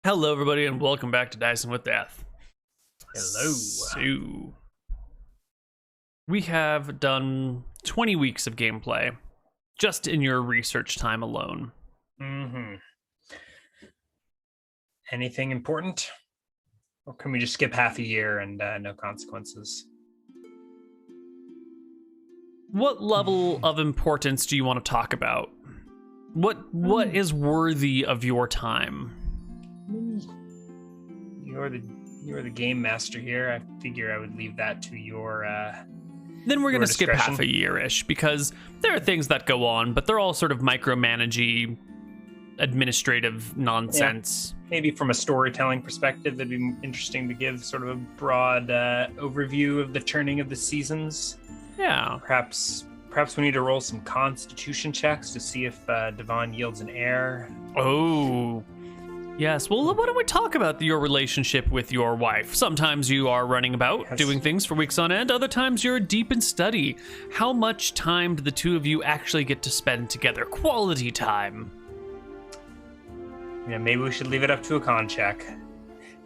Hello, everybody, and welcome back to Dicing with Death. Hello. So, we have done 20 weeks of gameplay, just in your research time alone. Mm-hmm. Anything important? Or can we just skip half a year and no consequences? What level of importance do you want to talk about? What is worthy of your time? You're the game master here. I figure I would leave that to your Then we're going to skip discretion. half a year-ish, because there are things that go on, but they're all sort of micromanagey, administrative nonsense. Yeah. Maybe from a storytelling perspective, it'd be interesting to give sort of a broad overview of the turning of the seasons. Yeah. Perhaps we need to roll some constitution checks to see if Devon yields an heir. Oh, yes. Well, why don't we talk about your relationship with your wife? Sometimes you are running about, doing things for weeks on end. Other times you're deep in study. How much time do the two of you actually get to spend together? Quality time. Yeah, maybe we should leave it up to a con check.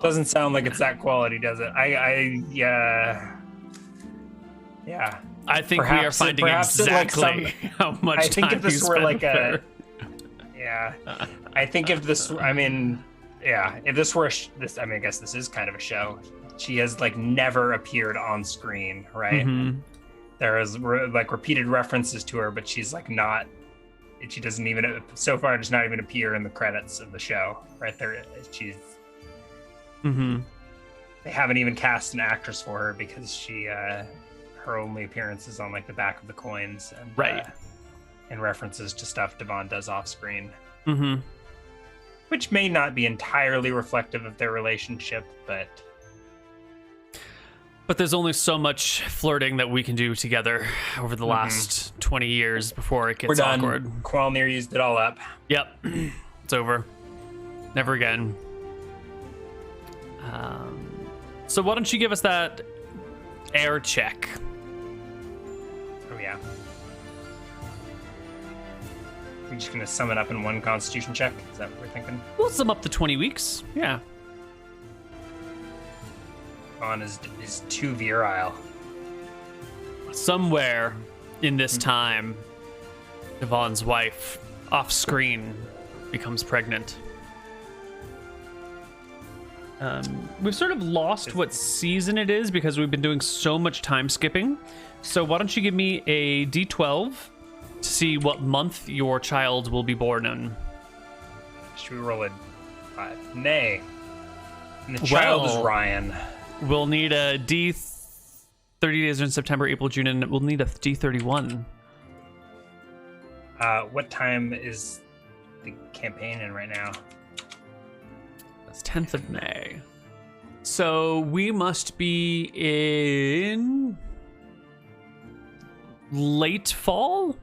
Doesn't sound like it's that quality, does it? Yeah. I think we are finding exactly how much time I think if this you were spend like there. Yeah. I think if this, if this were I guess this is kind of a show. She has like never appeared on screen, right? Mm-hmm. There is like repeated references to her, but she's like not. She doesn't even so far does not even appear in the credits of the show. Right there, she's. Mm-hmm. They haven't even cast an actress for her because she, her only appearance is on like the back of the coins and right, and references to stuff Devon does off screen. Mm-hmm. Which may not be entirely reflective of their relationship, but there's only so much flirting that we can do together over the last 20 years before it gets we're done. awkward. Qualnir used it all up. Yep. It's over. Never again. So why don't you give us that air check? Oh, yeah. We're just going to sum it up in one constitution check? Is that what we're thinking? We'll sum up the 20 weeks. Yeah. Devon is too virile. Somewhere in this time, Devon's wife, off screen, becomes pregnant. We've sort of lost what season it is because we've been doing so much time skipping. So why don't you give me a D12 to see what month your child will be born in? Should we roll a 5? Nay. And the child is Ryan. We'll need a D 30 days in September, April, June, and we'll need a D31. What time is the campaign in right now? That's 10th of May. So we must be in late fall?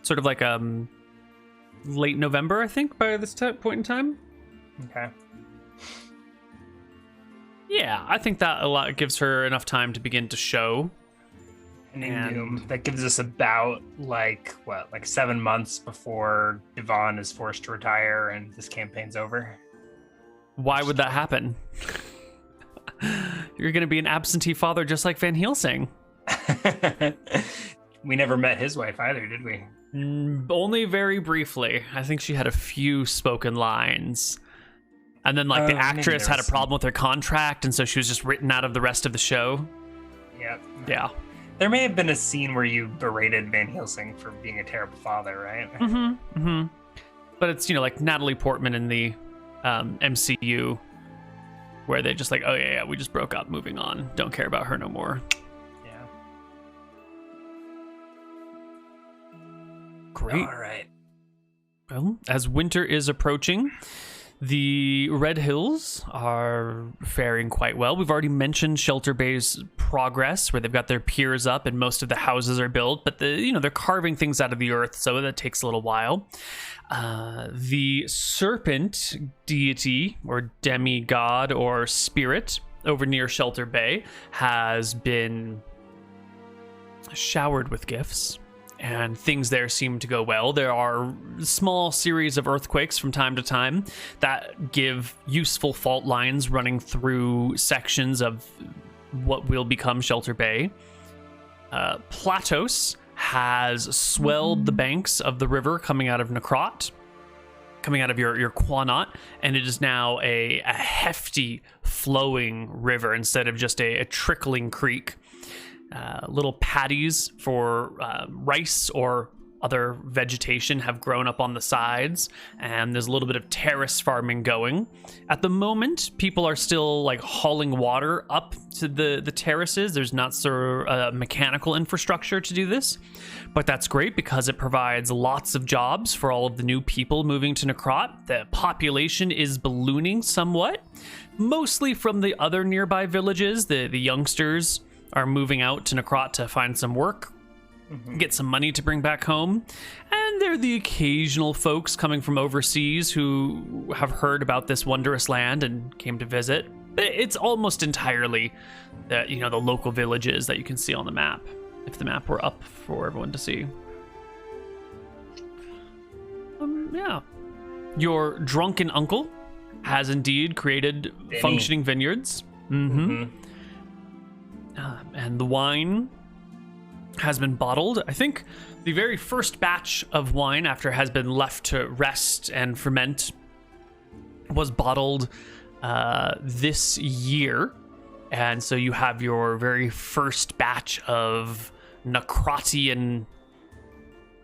Sort of like late November, I think, by this point in time. Okay. Yeah, I think that gives her enough time to begin to show. And that gives us about like 7 months before Devon is forced to retire and this campaign's over. Why would that happen? You're going to be an absentee father just like Van Helsing. We never met his wife either, did we? Only very briefly. I think she had a few spoken lines. And then the actress had a problem with her contract, and so she was just written out of the rest of the show. Yep. Yeah. There may have been a scene where you berated Van Helsing for being a terrible father, right? Mm-hmm. Mm-hmm. But it's, like Natalie Portman in the MCU, where they just like, oh yeah, we just broke up, moving on. Don't care about her no more. Yeah. Great. All right. Well, as winter is approaching, the Red Hills are faring quite well. We've already mentioned Shelter Bay's progress, where they've got their piers up and most of the houses are built, but they're carving things out of the earth, so that takes a little while. The serpent deity, or demigod, or spirit over near Shelter Bay has been showered with gifts. and things there seem to go well. There are small series of earthquakes from time to time that give useful fault lines running through sections of what will become Shelter Bay. Platos has swelled the banks of the river coming out of Necrot, coming out of your Quanot, and it is now a hefty flowing river instead of just a trickling creek. Little paddies for rice or other vegetation have grown up on the sides, and there's a little bit of terrace farming going. At the moment, people are still like hauling water up to the terraces. There's not mechanical infrastructure to do this, but that's great because it provides lots of jobs for all of the new people moving to Necrot. The population is ballooning somewhat, mostly from the other nearby villages. The youngsters are moving out to Necrot to find some work, get some money to bring back home, and there are the occasional folks coming from overseas who have heard about this wondrous land and came to visit. It's almost entirely the local villages that you can see on the map, if the map were up for everyone to see. Yeah. Your drunken uncle has indeed created functioning vineyards. And the wine has been bottled. I think the very first batch of wine, after it has been left to rest and ferment, was bottled this year. And so you have your very first batch of Necrotian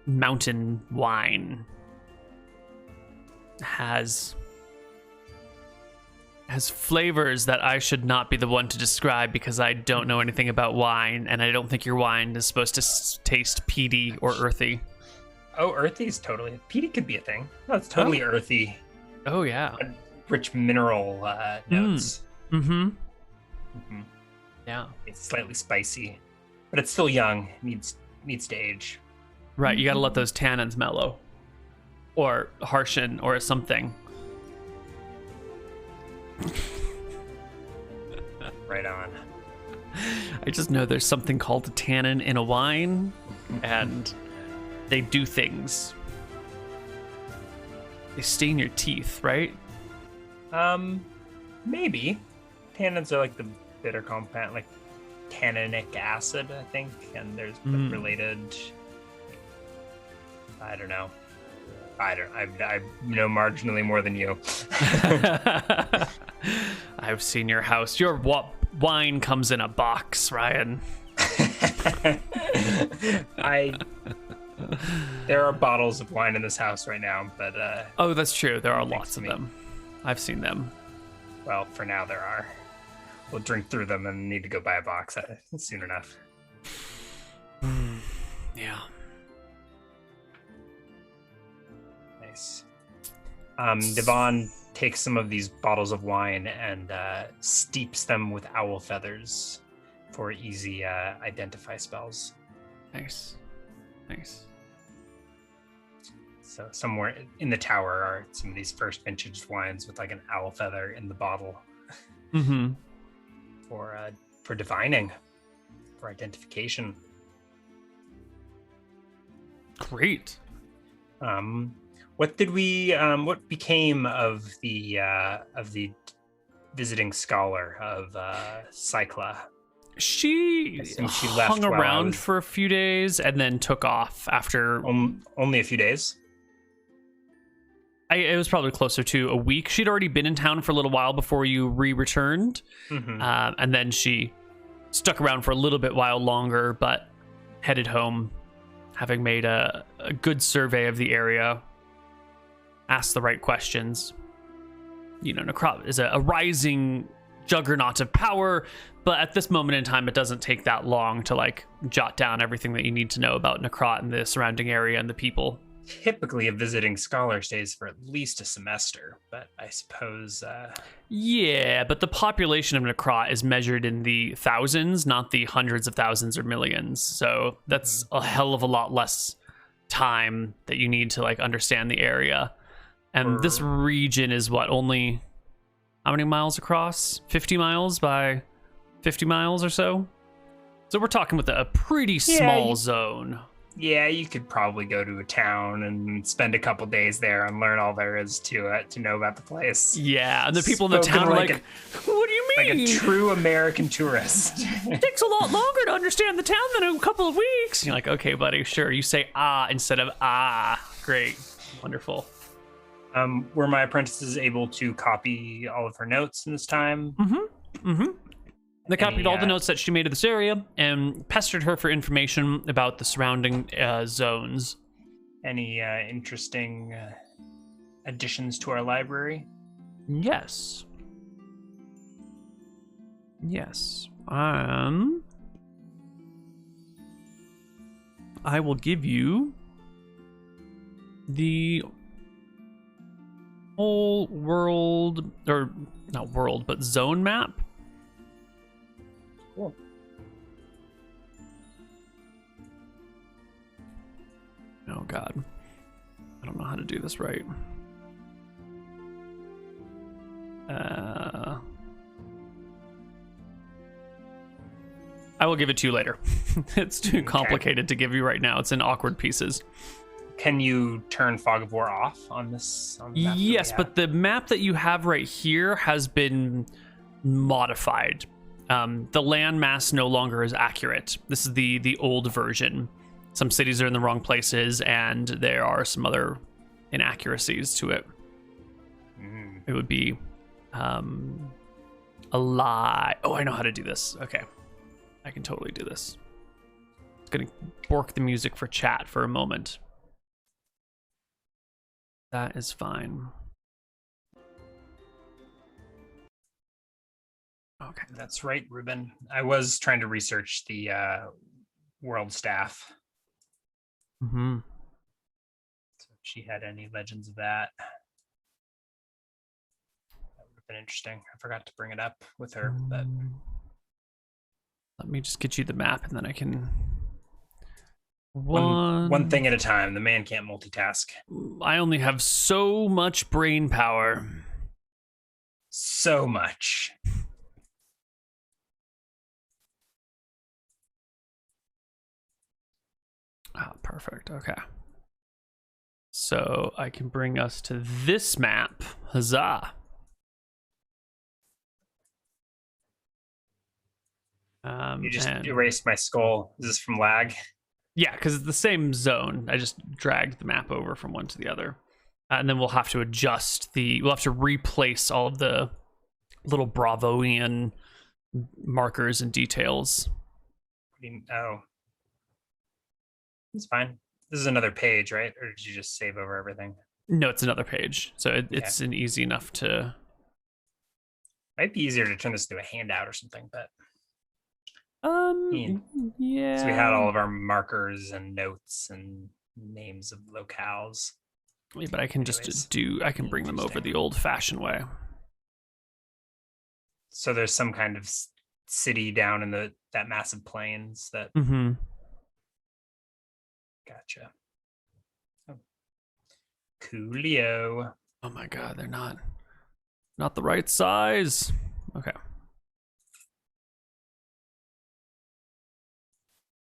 mountain wine. Has flavors that I should not be the one to describe because I don't know anything about wine, and I don't think your wine is supposed to taste peaty or earthy. Oh, earthy is totally... Peaty could be a thing. No, it's totally earthy. Oh, yeah. Rich mineral notes. Yeah. It's slightly spicy, but it's still young. Needs to age. Right, you gotta let those tannins mellow. Or harshen, or something. Right on. I just know there's something called a tannin in a wine, and they do things. They stain your teeth, right? Maybe. Tannins are like the bitter compound, like tanninic acid, I think, and there's related. I don't know. I know marginally more than you. I've seen your house. Your wine comes in a box, Ryan. There are bottles of wine in this house right now, but oh, that's true. There are lots of them. I've seen them. Well, for now there are. We'll drink through them and need to go buy a box soon enough. Yeah. Nice. Devon takes some of these bottles of wine and steeps them with owl feathers for easy identify spells. Nice. So somewhere in the tower are some of these first vintage wines with like an owl feather in the bottle. For divining, for identification. Great. What did we? What became of the visiting scholar of Cycla? She hung around for a few days and then took off after only a few days. It was probably closer to a week. She'd already been in town for a little while before you returned, and then she stuck around for a little bit while longer, but headed home, having made a good survey of the area, asked the right questions. Krob is a rising juggernaut of power, but at this moment in time, it doesn't take that long to jot down everything that you need to know about Necrot and the surrounding area and the people. Typically, a visiting scholar stays for at least a semester, but I suppose... Yeah, but the population of Necrot is measured in the thousands, not the hundreds of thousands or millions. So that's a hell of a lot less time that you need to understand the area. And this region is only how many miles across? 50 miles by 50 miles or so? So we're talking with a pretty small zone. Yeah, you could probably go to a town and spend a couple days there and learn all there is to it to know about the place. Yeah, and the people in the town are like, what do you Like mean? a true American tourist. It takes a lot longer to understand the town than a couple of weeks. And you're like, okay, buddy, sure. You say instead of Great. Wonderful. Were my apprentices able to copy all of her notes in this time? They copied all the notes that she made of this area and pestered her for information about the surrounding zones. Any interesting additions to our library? Yes. I will give you the whole world, or not world, but zone map. Cool. Oh God, I don't know how to do this right. I will give it to you later. It's too complicated to give you right now. It's in awkward pieces. Can you turn Fog of War off on this? On the map yes, but the map that you have right here has been modified. The landmass no longer is accurate. This is the old version. Some cities are in the wrong places, and there are some other inaccuracies to it. It would be a lie. Oh, I know how to do this. Okay. I can totally do this. It's gonna bork the music for chat for a moment. That is fine. Okay. That's right, Ruben. I was trying to research the world staff. Mm-hmm. So if she had any legends of that, that would have been interesting. I forgot to bring it up with her, but let me just get you the map, and then I can. One thing at a time. The man can't multitask. I only have so much brain power. So much. Perfect. Okay. So I can bring us to this map. Huzzah. You just erased my skull. Is this from lag? Yeah, because it's the same zone. I just dragged the map over from one to the other. And then we'll have to we'll have to replace all of the little Bravoian markers and details. Oh. It's fine. This is another page, right? Or did you just save over everything? No, it's another page. So it's an easy enough to... Might be easier to turn this into a handout or something, but... yeah. So we had all of our markers and notes and names of locales. Yeah, but I can I can bring them over the old-fashioned way. So there's some kind of city down in that massive plains that... Mm-hmm. Gotcha. Oh. Coolio. Oh my God, they're not the right size. Okay.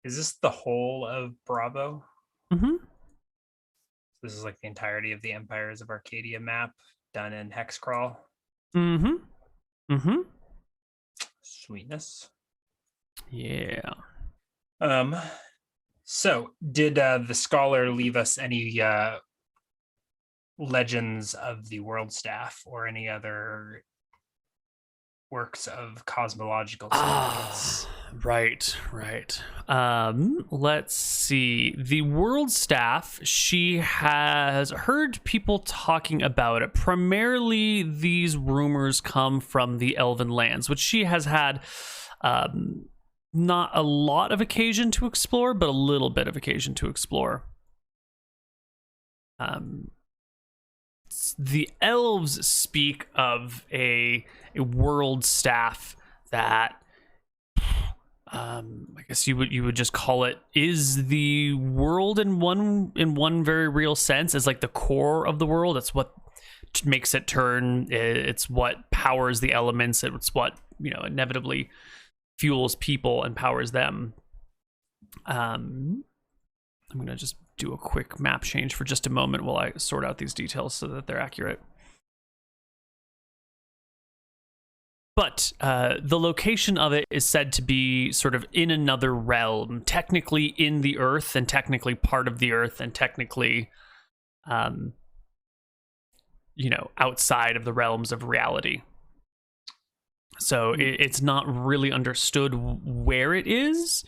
Is this the whole of Bravo? Mm-hmm. This is like the entirety of the Empires of Arcadia map done in Hexcrawl. Mm-hmm. Mm-hmm. Sweetness. Yeah. So did the scholar leave us any legends of the world staff or any other works of cosmological significance? Right. Let's see. The world staff, she has heard people talking about it. Primarily, these rumors come from the Elven lands, which she has had not a lot of occasion to explore, but a little bit of occasion to explore. The elves speak of a world staff that I guess you would just call it is the world in one very real sense. It's like the core of the world. It's what makes it turn. It's what powers the elements. It's what inevitably fuels people and powers them. I'm going to just do a quick map change for just a moment while I sort out these details so that they're accurate. But the location of it is said to be sort of in another realm, technically in the earth and technically part of the earth and technically, outside of the realms of reality. So it's not really understood where it is.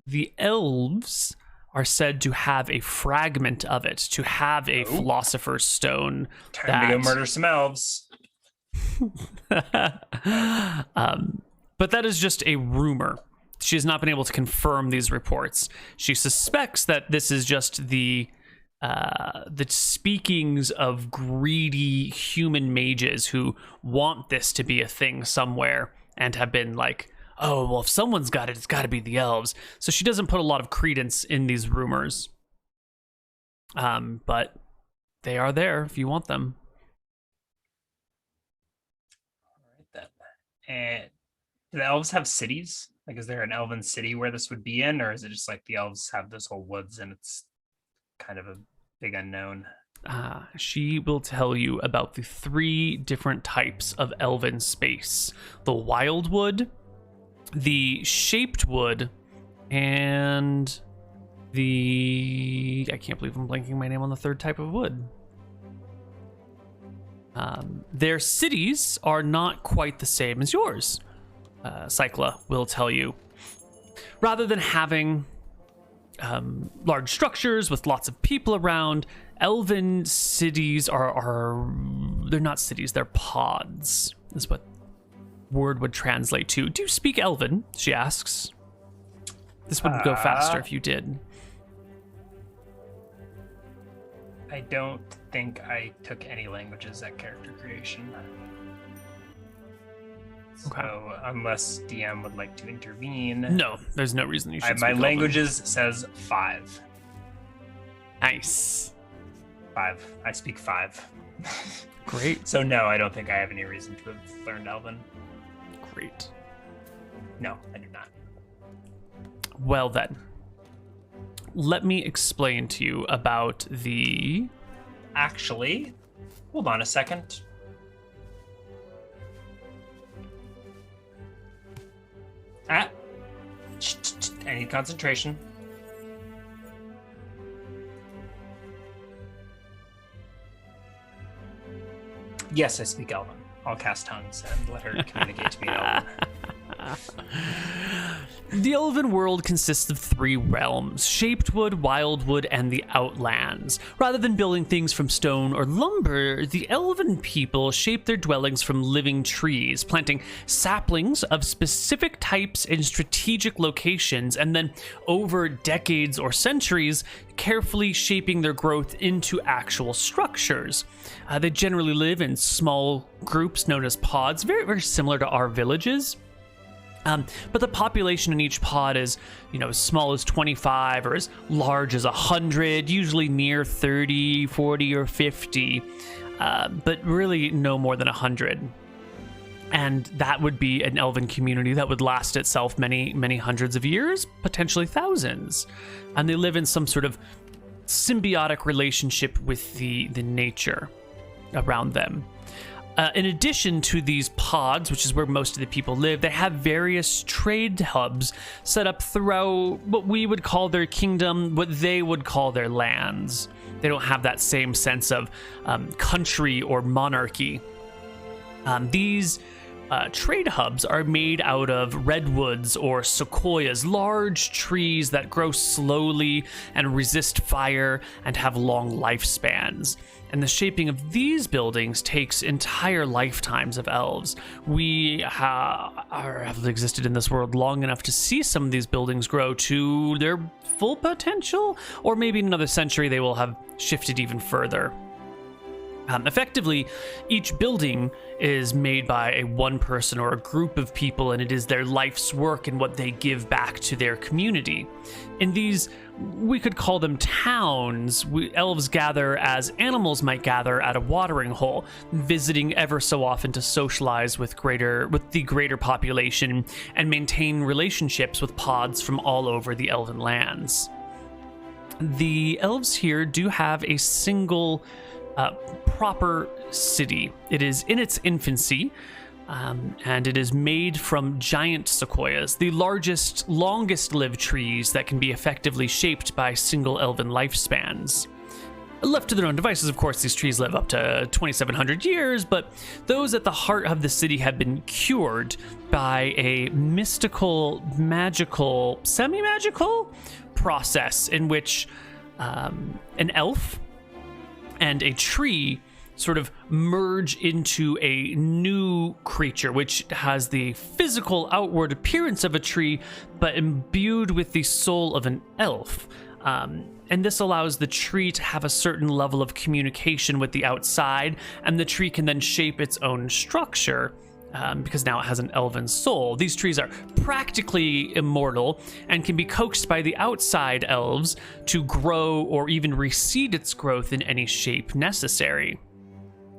The elves are said to have a fragment of it, to have a philosopher's stone. Time to go murder some elves. But that is just a rumor. She has not been able to confirm these reports. She suspects that this is just the speakings of greedy human mages who want this to be a thing somewhere and have been like, oh, well, if someone's got it, it's got to be the elves. So she doesn't put a lot of credence in these rumors. But they are there if you want them. All right, then. And do the elves have cities? Like, is there an elven city where this would be in? Or is it just like the elves have this whole woods and it's kind of a big unknown? She will tell you about the 3 different types of elven space. The wild wood, the shaped wood, and I can't believe I'm blanking my name on the 3rd type of wood. Their cities are not quite the same as yours, Cycla will tell you. Rather than having large structures with lots of people around, elven cities they're not cities, they're pods, is what word would translate to. Do you speak Elven? She asks. This would go faster if you did. I don't think I took any languages at character creation. Okay. So unless DM would like to intervene. No, there's no reason you should. My languages says 5. Nice. 5. I speak 5. Great. So no, I don't think I have any reason to have learned Elven. Great. No, I do not. Well then, let me explain to you about the... Actually, hold on a second. I need concentration. Yes, I speak Elven. I'll cast tongues and let her communicate to me in Elven. The Elven world consists of 3 realms: shaped wood, wild wood, and the Outlands. Rather than building things from stone or lumber, the Elven people shape their dwellings from living trees, planting saplings of specific types in strategic locations, and then over decades or centuries, carefully shaping their growth into actual structures. They generally live in small groups known as pods, very, very similar to our villages. But the population in each pod is, as small as 25 or as large as 100, usually near 30, 40, or 50, but really no more than 100. And that would be an elven community that would last itself many, many hundreds of years, potentially thousands. And they live in some sort of symbiotic relationship with the nature around them. In addition to these pods, which is where most of the people live, they have various trade hubs set up throughout what we would call their kingdom, what they would call their lands. They don't have that same sense of country or monarchy. These trade hubs are made out of redwoods or sequoias, large trees that grow slowly and resist fire and have long lifespans. And the shaping of these buildings takes entire lifetimes of elves. We have existed in this world long enough to see some of these buildings grow to their full potential, or maybe in another century they will have shifted even further. Effectively, each building is made by one person or a group of people, and it is their life's work and what they give back to their community. In these, we could call them towns, elves gather as animals might gather at a watering hole, visiting ever so often to socialize with the greater population and maintain relationships with pods from all over the elven lands. The elves here do have a single proper city. It is in its infancy, and it is made from giant sequoias, the largest, longest-lived trees that can be effectively shaped by single elven lifespans. Left to their own devices, of course, these trees live up to 2,700 years, but those at the heart of the city have been cured by a mystical, magical, semi-magical process in which an elf and a tree sort of merge into a new creature, which has the physical outward appearance of a tree, but imbued with the soul of an elf. And this allows the tree to have a certain level of communication with the outside, and the tree can then shape its own structure because now it has an elven soul. These trees are practically immortal and can be coaxed by the outside elves to grow or even recede its growth in any shape necessary.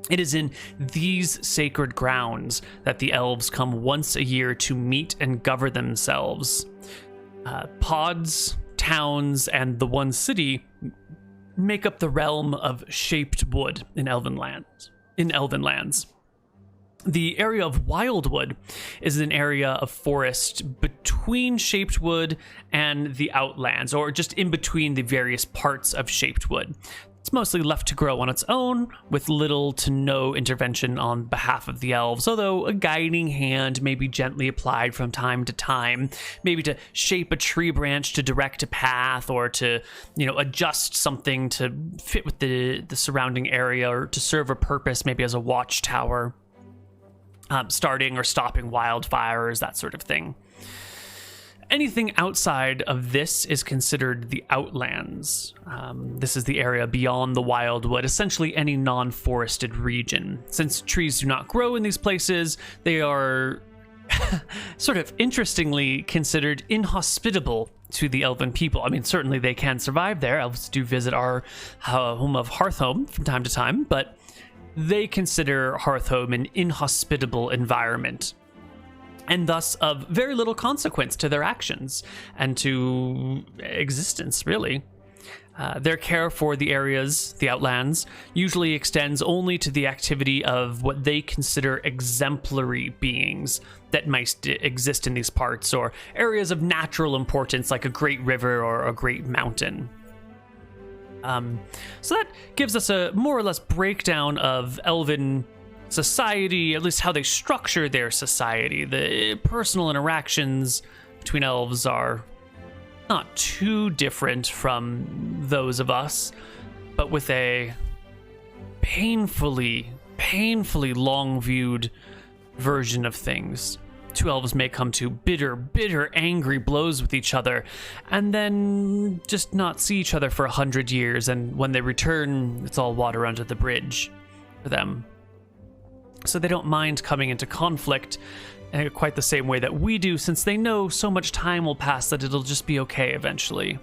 It is in these sacred grounds that the elves come once a year to meet and govern themselves. Pods, towns, and the one city make up the realm of shaped wood in elven lands. The area of Wildwood is an area of forest between shaped wood and the outlands, or just in between the various parts of shaped wood. It's mostly left to grow on its own, with little to no intervention on behalf of the elves, although a guiding hand may be gently applied from time to time, maybe to shape a tree branch to direct a path, or to, adjust something to fit with the surrounding area, or to serve a purpose, maybe as a watchtower, starting or stopping wildfires, that sort of thing. Anything outside of this is considered the outlands. This is the area beyond the wildwood, essentially any non-forested region. Since trees do not grow in these places, they are sort of interestingly considered inhospitable to the elven people. I mean, certainly they can survive there. Elves do visit our home of Hearthhome from time to time, but they consider Hearthhome an inhospitable environment, and thus of very little consequence to their actions and to existence, really. Their care for the areas, the outlands, usually extends only to the activity of what they consider exemplary beings that might exist in these parts, or areas of natural importance like a great river or a great mountain. So that gives us a more or less breakdown of elven society, at least how they structure their society. The personal interactions between elves are not too different from those of us, but with a painfully long-viewed version of things. Two elves may come to bitter, angry blows with each other, and then just not see each other for 100 years, and when they return, it's all water under the bridge for them. So they don't mind coming into conflict in quite the same way that we do, since they know so much time will pass that it'll just be okay eventually.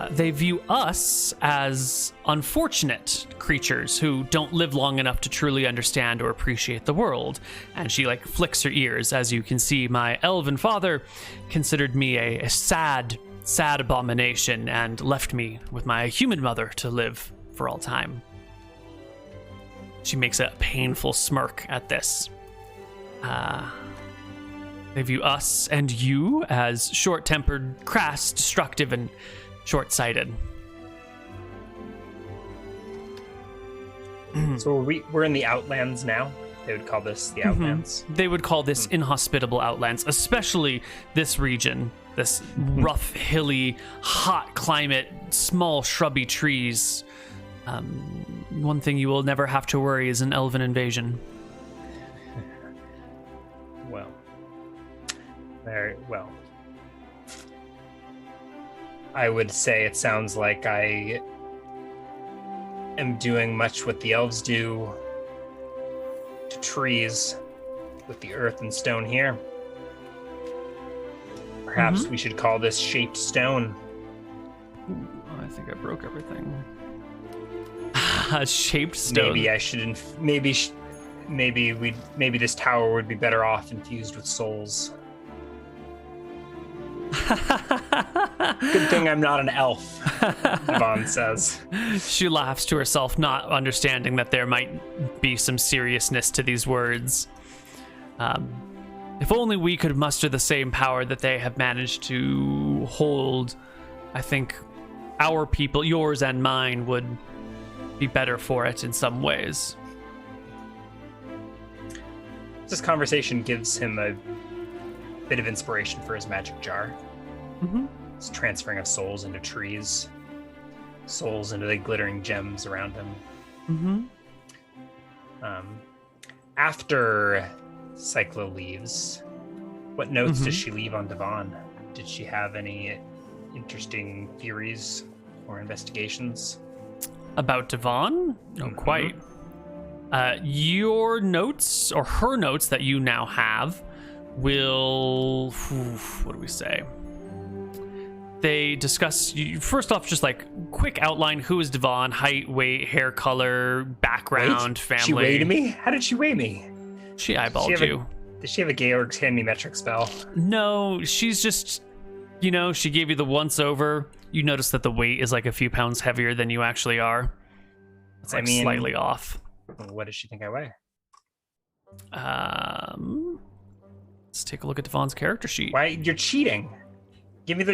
They view us as unfortunate creatures who don't live long enough to truly understand or appreciate the world. And she flicks her ears. As you can see, my elven father considered me a sad abomination and left me with my human mother to live for all time. She makes a painful smirk at this. They view us and you as short-tempered, crass, destructive, and short-sighted. So we're in the outlands now? They would call this the outlands? Mm-hmm. They would call this inhospitable outlands, especially this region. This rough, hilly, hot climate, small, shrubby trees. One thing you will never have to worry is an elven invasion. Well, very well. I would say it sounds like I am doing much what the elves do to trees with the earth and stone here. Perhaps we should call this shaped stone. Ooh, I think I broke everything. Shaped stone. Maybe I shouldn't. Maybe this tower would be better off infused with souls. Good thing I'm not an elf, Devon says. She laughs to herself, not understanding that there might be some seriousness to these words. If only we could muster the same power that they have managed to hold, I think our people, yours and mine, would be better for it in some ways. This conversation gives him a bit of inspiration for his magic jar. Mm-hmm. It's transferring of souls into trees, souls into the glittering gems around him. Mm-hmm. After Cyclo leaves, what notes does she leave on Devon? Did she have any interesting theories or investigations? About Devon? No, quite. Your notes, or her notes that you now have, will... what do we say? They discuss, first off, just like quick outline. Who is Devon? Height, weight, hair color, background, family. She weighed me? How did she weigh me? She eyeballed you. Did she have a Georg's hand me metric spell? No, she's just, she gave you the once over. You notice that the weight is like a few pounds heavier than you actually are. It's like slightly off. What does she think I weigh? Let's take a look at Devon's character sheet. Why? You're cheating. Give him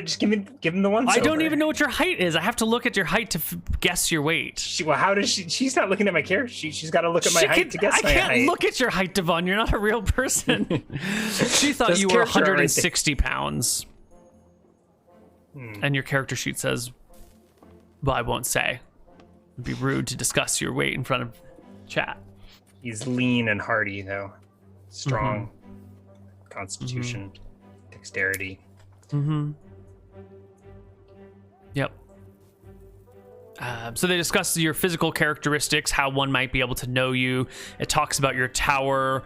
the once over. I don't even know what your height is. I have to look at your height to guess your weight. How does she? She's not looking at my character sheet. She's got to look at my height to guess my height. I can't look at your height, Devon. You're not a real person. She thought you were 160 pounds. And your character sheet says, well, I won't say. It'd be rude to discuss your weight in front of chat. He's lean and hardy, though. Strong. Constitution. Dexterity. Yep. So they discuss your physical characteristics, how one might be able to know you. It talks about your tower.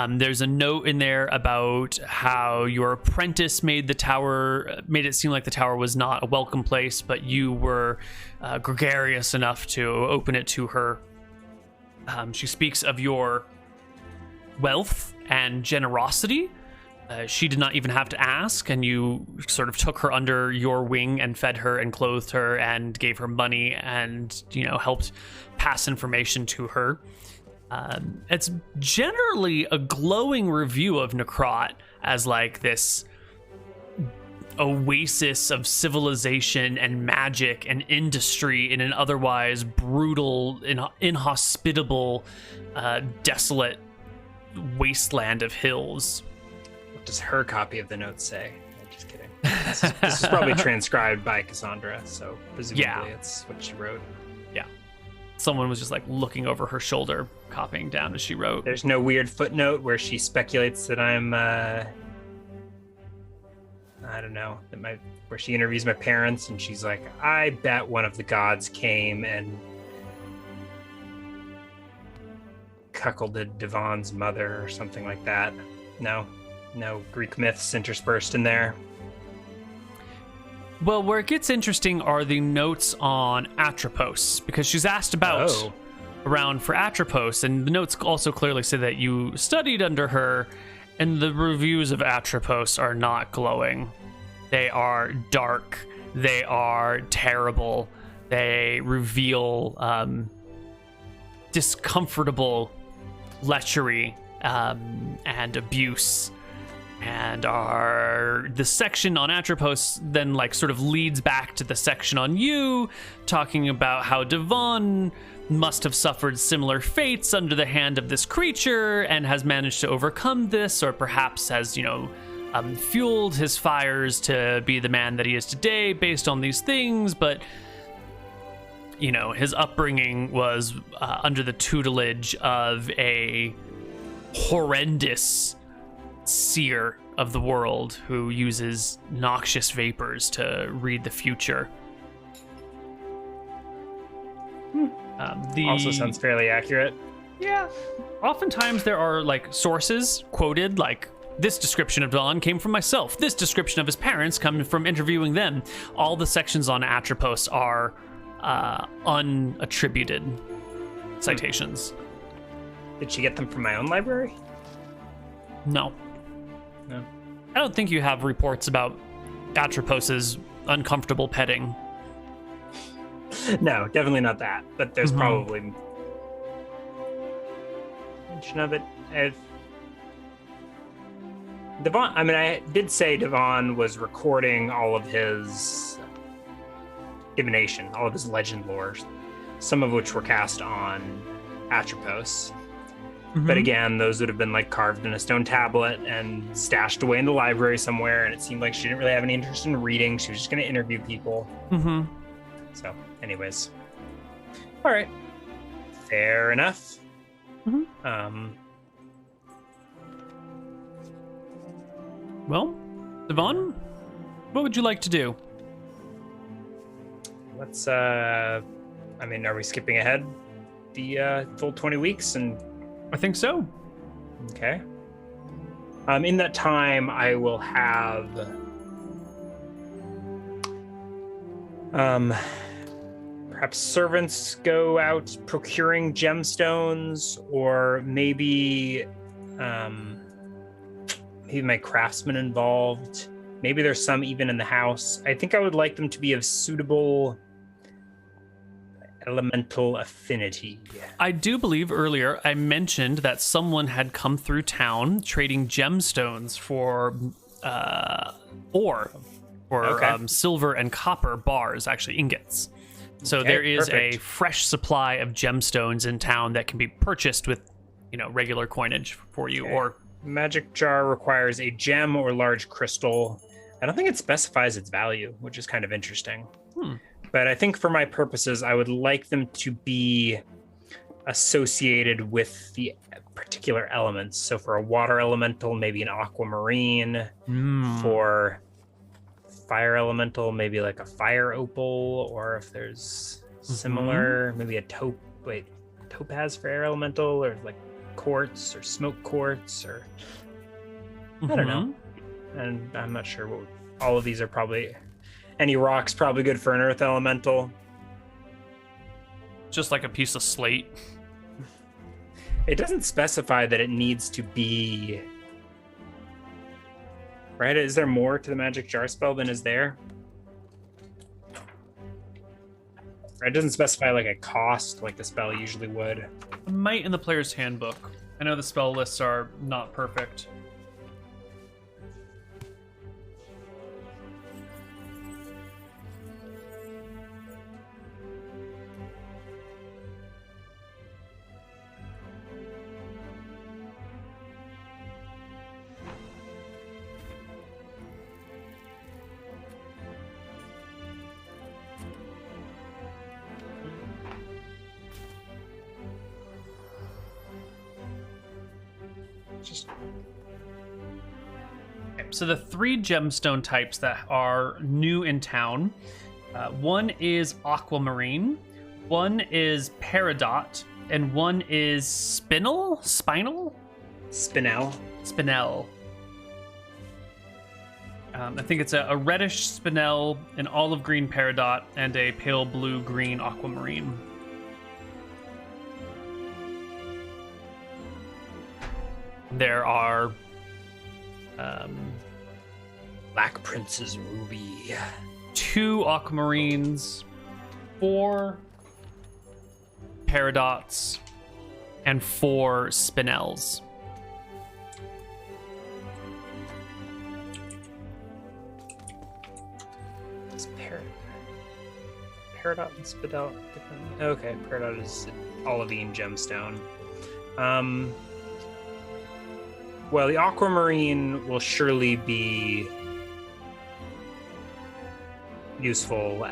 There's a note in there about how your apprentice made it seem like the tower was not a welcome place, but you were gregarious enough to open it to her. She speaks of your wealth and generosity. She did not even have to ask, and you sort of took her under your wing and fed her and clothed her and gave her money and, helped pass information to her. It's generally a glowing review of Necrot as like this oasis of civilization and magic and industry in an otherwise brutal, inhospitable, desolate wasteland of hills. What does her copy of the notes say? I'm just kidding. This is probably transcribed by Cassandra, so presumably it's what she wrote. Yeah. Someone was just like looking over her shoulder, copying down as she wrote. There's no weird footnote where she speculates that I'm, I don't know, where she interviews my parents and she's like, I bet one of the gods came and cuckolded Devon's mother or something like that. No Greek myths interspersed in there. Well, where it gets interesting are the notes on Atropos, because she's asked about around for Atropos, and the notes also clearly say that you studied under her, and the reviews of Atropos are not glowing. They are dark. They are terrible. They reveal discomfortable lechery and abuse. And the section on Atropos then sort of leads back to the section on you, talking about how Devon must have suffered similar fates under the hand of this creature and has managed to overcome this, or perhaps has, fueled his fires to be the man that he is today based on these things. But, his upbringing was under the tutelage of a horrendous seer of the world who uses noxious vapors to read the future. Also sounds fairly accurate. Yeah. Oftentimes there are sources quoted, this description of Dawn came from myself. This description of his parents come from interviewing them. All the sections on Atropos are unattributed citations. Did she get them from my own library? No. I don't think you have reports about Atropos's uncomfortable petting. No, definitely not that. But there's probably mention of it. Devon, I mean, I did say Devon was recording all of his divination, all of his legend lore, some of which were cast on Atropos. But again, those would have been like carved in a stone tablet and stashed away in the library somewhere. And it seemed like she didn't really have any interest in reading. She was just going to interview people. So, anyways. All right. Fair enough. Well, Devon, what would you like to do? Let's, I mean, are we skipping ahead the full 20 weeks? And I think so. okay. In that time, I will have perhaps servants go out procuring gemstones, or maybe maybe my craftsmen involved. Maybe there's some even in the house. I think I would like them to be of suitable elemental affinity. I do believe earlier I mentioned that someone had come through town trading gemstones for ore, or silver and copper bars, actually ingots. So there is a fresh supply of gemstones in town that can be purchased with, regular coinage for you. Or magic jar requires a gem or large crystal. I don't think it specifies its value, which is kind of interesting. But I think for my purposes, I would like them to be associated with the particular elements. So for a water elemental, maybe an aquamarine. For fire elemental, maybe like a fire opal, or if there's similar, maybe a topaz for air elemental, or like quartz or smoke quartz, or I don't know. And I'm not sure what all of these are. Probably any rock's probably good for an earth elemental. Just like a piece of slate. It doesn't specify that it needs to be, right? Is there more to the magic jar spell than is there? It doesn't specify like a cost like the spell usually would. It might in the player's handbook. I know the spell lists are not perfect. So the 3 gemstone types that are new in town, one is aquamarine, one is peridot, and one is spinel. I think it's a reddish spinel, an olive green peridot, and a pale blue-green aquamarine. There are Black Prince's Ruby, 2 aquamarines, 4 peridots, and 4 spinels. Is peridot and spinel different? Okay, peridot is olivine gemstone. Well, the aquamarine will surely be useful.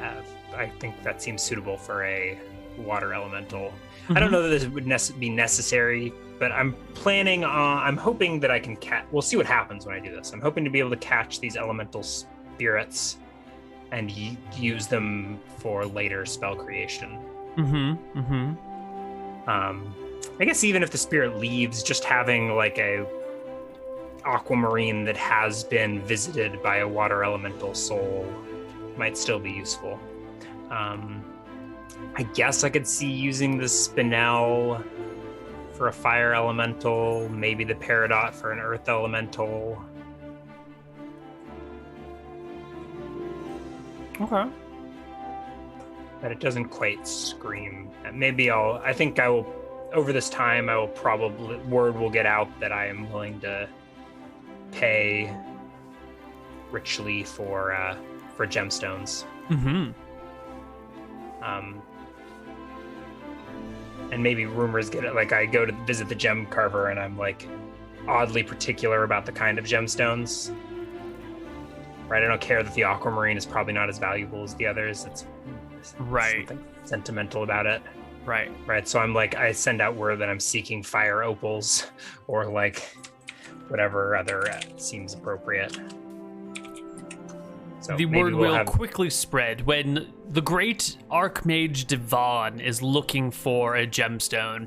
I think that seems suitable for a water elemental. I don't know that this would be necessary, but I'm hoping that I can we'll see what happens when I do this. I'm hoping to be able to catch these elemental spirits and use them for later spell creation. I guess even if the spirit leaves, just having like a aquamarine that has been visited by a water elemental soul might still be useful. I guess I could see using the spinel for a fire elemental, maybe the peridot for an earth elemental. Okay. But it doesn't quite scream. I think I will, over this time, word will get out that I am willing to pay richly for gemstones. Mm-hmm. And maybe rumors get it, like I go to visit the gem carver and I'm like oddly particular about the kind of gemstones. Right, I don't care that the aquamarine is probably not as valuable as the others. It's right, something sentimental about it. Right. So I'm like, I send out word that I'm seeking fire opals, or like whatever other seems appropriate. So the word will quickly spread when the great Archmage Devon is looking for a gemstone.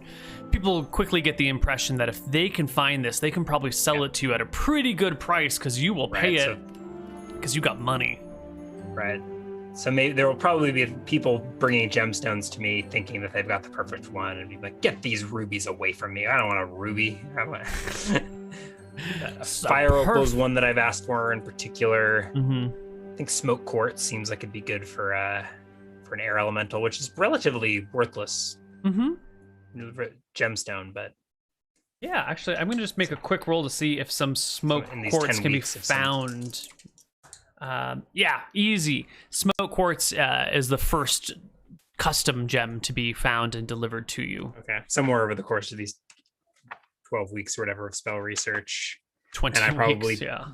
People quickly get the impression that if they can find this, they can probably sell it to you at a pretty good price because you will pay it because you got money. Right. So maybe there will probably be people bringing gemstones to me thinking that they've got the perfect one and be like, get these rubies away from me. I don't want a ruby. I want fire opal is one that I've asked for in particular. Mm-hmm. I think smoke quartz seems like it'd be good for an air elemental, which is relatively worthless gemstone, but yeah, actually, I'm gonna just make a quick roll to see if some smoke quartz can be found. Yeah, easy. Smoke quartz is the first custom gem to be found and delivered to you. Okay, somewhere over the course of these 12 weeks or whatever of spell research. 20 and I probably weeks, yeah.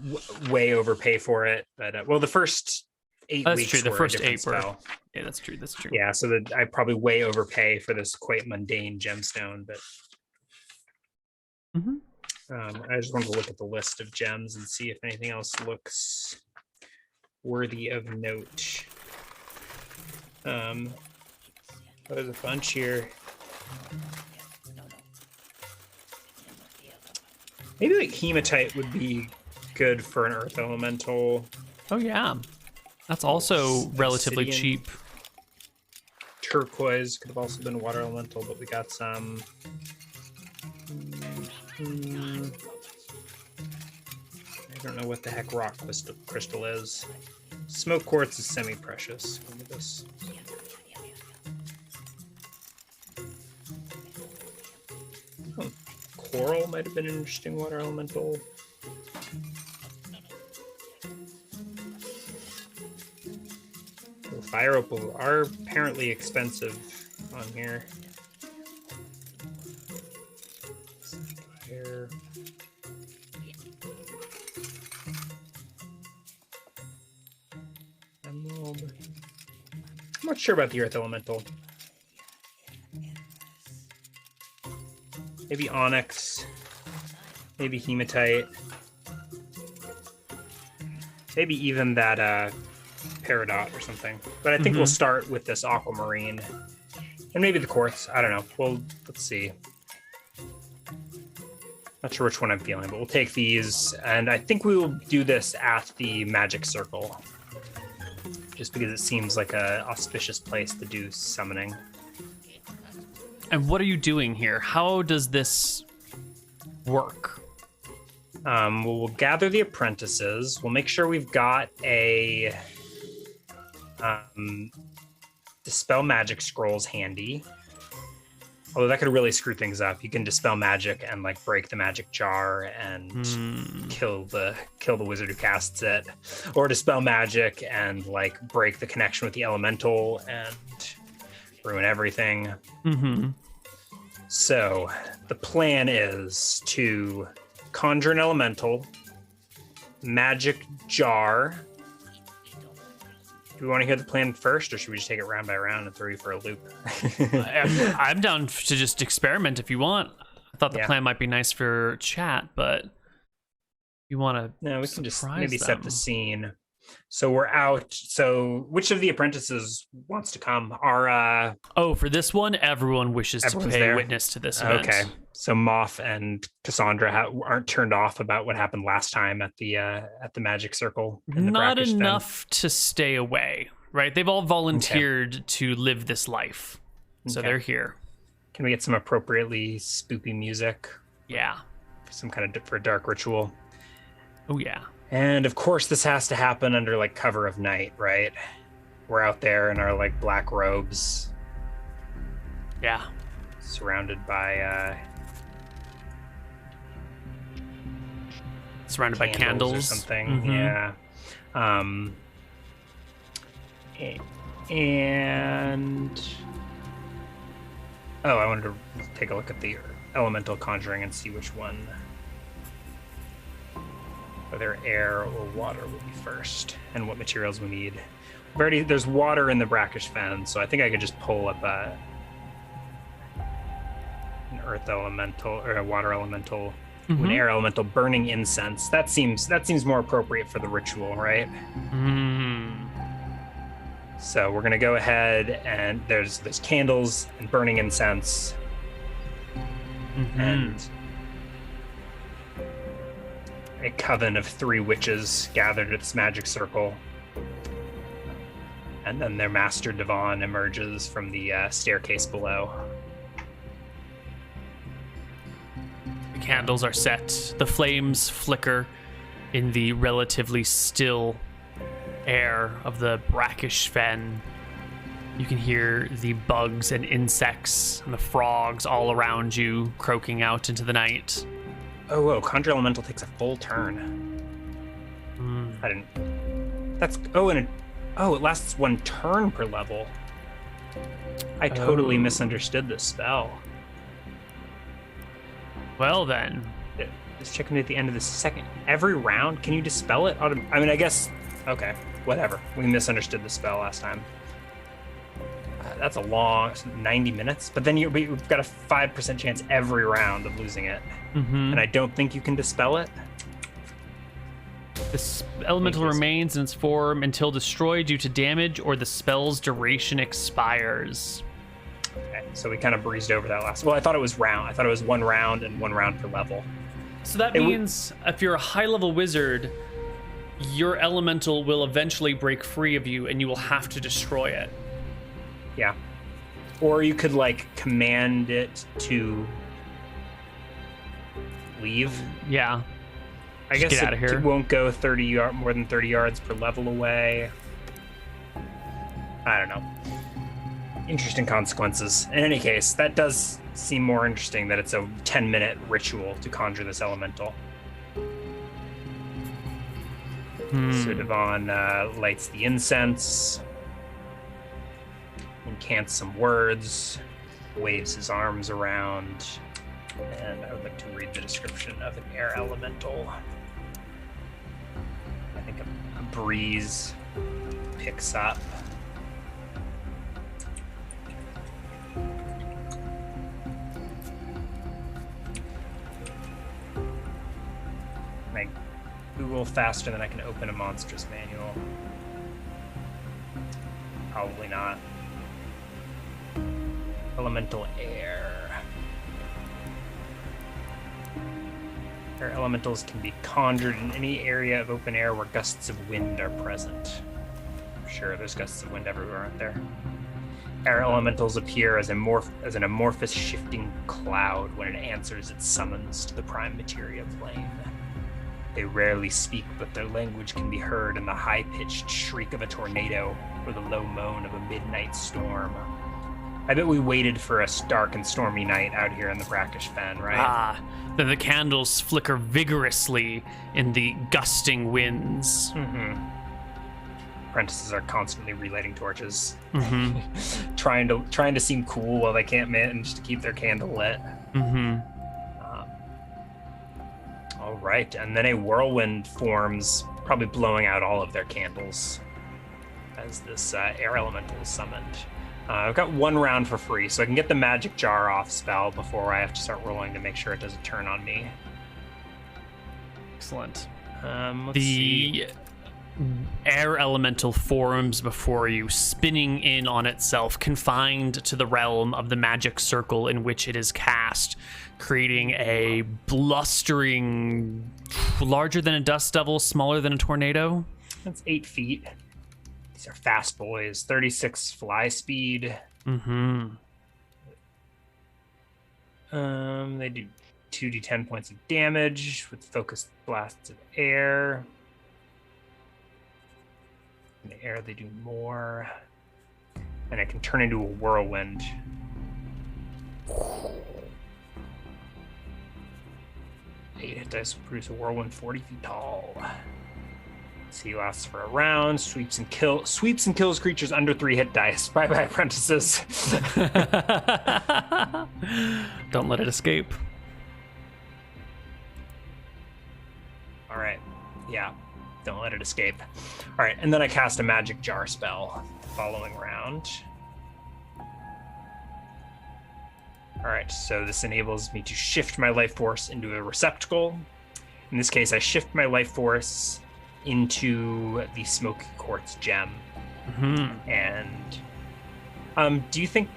way overpay for it, but the first 8 that's weeks true. The were first a different 8 spell. Yeah, that's true. Yeah, so that I probably way overpay for this quite mundane gemstone, but I just wanted to look at the list of gems and see if anything else looks worthy of note. There's a bunch here. Maybe like hematite would be good for an earth elemental. Oh yeah, that's also relatively Obsidian. cheap. Turquoise could have also been a water elemental, but we got some. I don't know what the heck rock crystal is. Smoke quartz is semi-precious. Look at this. Coral might have been an interesting water elemental. Well, fire opals are apparently expensive on here. Fire. Emerald. I'm not sure about the earth elemental. Maybe onyx, maybe hematite, maybe even that peridot or something. But I think we'll start with this aquamarine and maybe the quartz. I don't know. Well, let's see. Not sure which one I'm feeling, but we'll take these. And I think we will do this at the magic circle, just because it seems like a auspicious place to do summoning. And what are you doing here? How does this work? We'll gather the apprentices. We'll make sure we've got a dispel magic scrolls handy. Although that could really screw things up. You can dispel magic and like break the magic jar and kill the wizard who casts it, or dispel magic and like break the connection with the elemental and ruin everything. So the plan is to conjure an elemental, magic jar. Do we want to hear the plan first, or should we just take it round by round and throw you for a loop? I'm down to just experiment if you want. I thought the plan might be nice for chat, but you want to No, we can just maybe them. set the scene. So we're out. So which of the apprentices wants to come? Our for this one, everyone wishes to pay witness to this event. Okay. So Moff and Cassandra aren't turned off about what happened last time at the magic circle. Not enough to stay away, right? They've all volunteered to live this life, so they're here. Can we get some appropriately spoopy music? Yeah. Some kind of for dark ritual. Oh yeah. And of course, this has to happen under like cover of night, right? We're out there in our like black robes, Yeah. surrounded by Surrounded by candles or something. Mm-hmm. Yeah. And I wanted to take a look at the Elemental Conjuring and see which one, whether air or water will be first, and what materials we need. There's water in the brackish fen, so I think I could just pull up an earth elemental or a water elemental, an air elemental burning incense. That seems more appropriate for the ritual, right? So we're gonna go ahead, and there's candles and burning incense, and a coven of 3 witches gathered at this magic circle. And then their master Devon emerges from the staircase below. The candles are set. The flames flicker in the relatively still air of the brackish fen. You can hear the bugs and insects and the frogs all around you croaking out into the night. Oh, whoa. Conjure Elemental takes a full turn. I didn't... That's... it lasts 1 turn per level. I totally misunderstood this spell. Well, then. Just checking at the end of the second. Every round, can you dispel it? I mean, I guess... Okay, whatever. We misunderstood the spell last time. That's a long 90 minutes. But then you've got a 5% chance every round of losing it. And I don't think you can dispel it. The elemental remains in its form until destroyed due to damage or the spell's duration expires. Okay, so we kind of breezed over that last. Well, I thought it was round. I thought it was 1 round and 1 round per level. So that means if you're a high-level wizard, your elemental will eventually break free of you and you will have to destroy it. Yeah. Or you could, like, command it to leave. Yeah. I guess get out of here. It won't go more than 30 yards per level away. I don't know. Interesting consequences. In any case, that does seem more interesting that it's a 10-minute ritual to conjure this elemental. So Devon lights the incense, incants some words, waves his arms around, and I would like to read the description of an air elemental. I think a breeze picks up. I Google faster than I can open a monstrous manual. Probably not. Elemental air. Air elementals can be conjured in any area of open air where gusts of wind are present. Sure, there's gusts of wind everywhere, aren't there? Air elementals appear as an amorphous shifting cloud when it answers its summons to the prime materia plane. They rarely speak, but their language can be heard in the high-pitched shriek of a tornado or the low moan of a midnight storm. I bet we waited for a dark and stormy night out here in the brackish fen, right? Then the candles flicker vigorously in the gusting winds. Apprentices are constantly relighting torches, trying to seem cool while they can't manage to keep their candle lit. All right, and then a whirlwind forms, probably blowing out all of their candles as this air elemental is summoned. I've got 1 round for free, so I can get the magic jar off spell before I have to start rolling to make sure it doesn't turn on me. Excellent. Let's see. Air elemental forms before you, spinning in on itself, confined to the realm of the magic circle in which it is cast, creating a blustering, larger than a dust devil, smaller than a tornado. That's 8 feet. These are fast boys. 36 fly speed. They do 2d10 points of damage with focused blasts of air. In the air, they do more. And I can turn into a whirlwind. Eight hit dice will produce a whirlwind 40 feet tall. See, lasts for a round. Sweeps and kills creatures under 3 hit dice. Bye bye, apprentices. Don't let it escape. All right. Yeah. Don't let it escape. All right, and then I cast a magic jar spell the following round. All right, so this enables me to shift my life force into a receptacle. In this case, I shift my life force into the smoky quartz gem. Mm-hmm. And do you think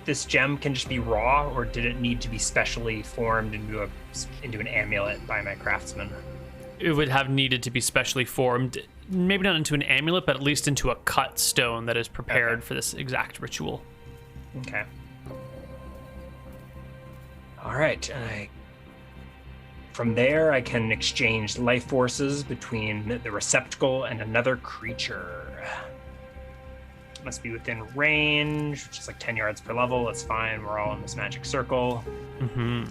this gem can just be raw, or did it need to be specially formed into an amulet by my craftsman? It would have needed to be specially formed, maybe not into an amulet, but at least into a cut stone that is prepared for this exact ritual. Okay. All right, and from there, I can exchange life forces between the receptacle and another creature. Must be within range, which is like 10 yards per level. That's fine. We're all in this magic circle. Mm-hmm.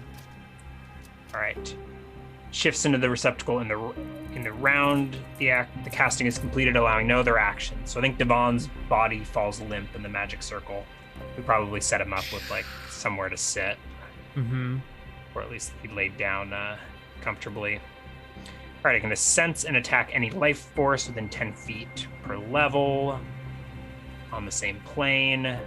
All right. Shifts into the receptacle in the round. The casting is completed, allowing no other action. So I think Devon's body falls limp in the magic circle. We probably set him up with like somewhere to sit. Mm-hmm. Or at least he laid down comfortably. All right, I can sense and attack any life force within 10 feet per level on the same plane.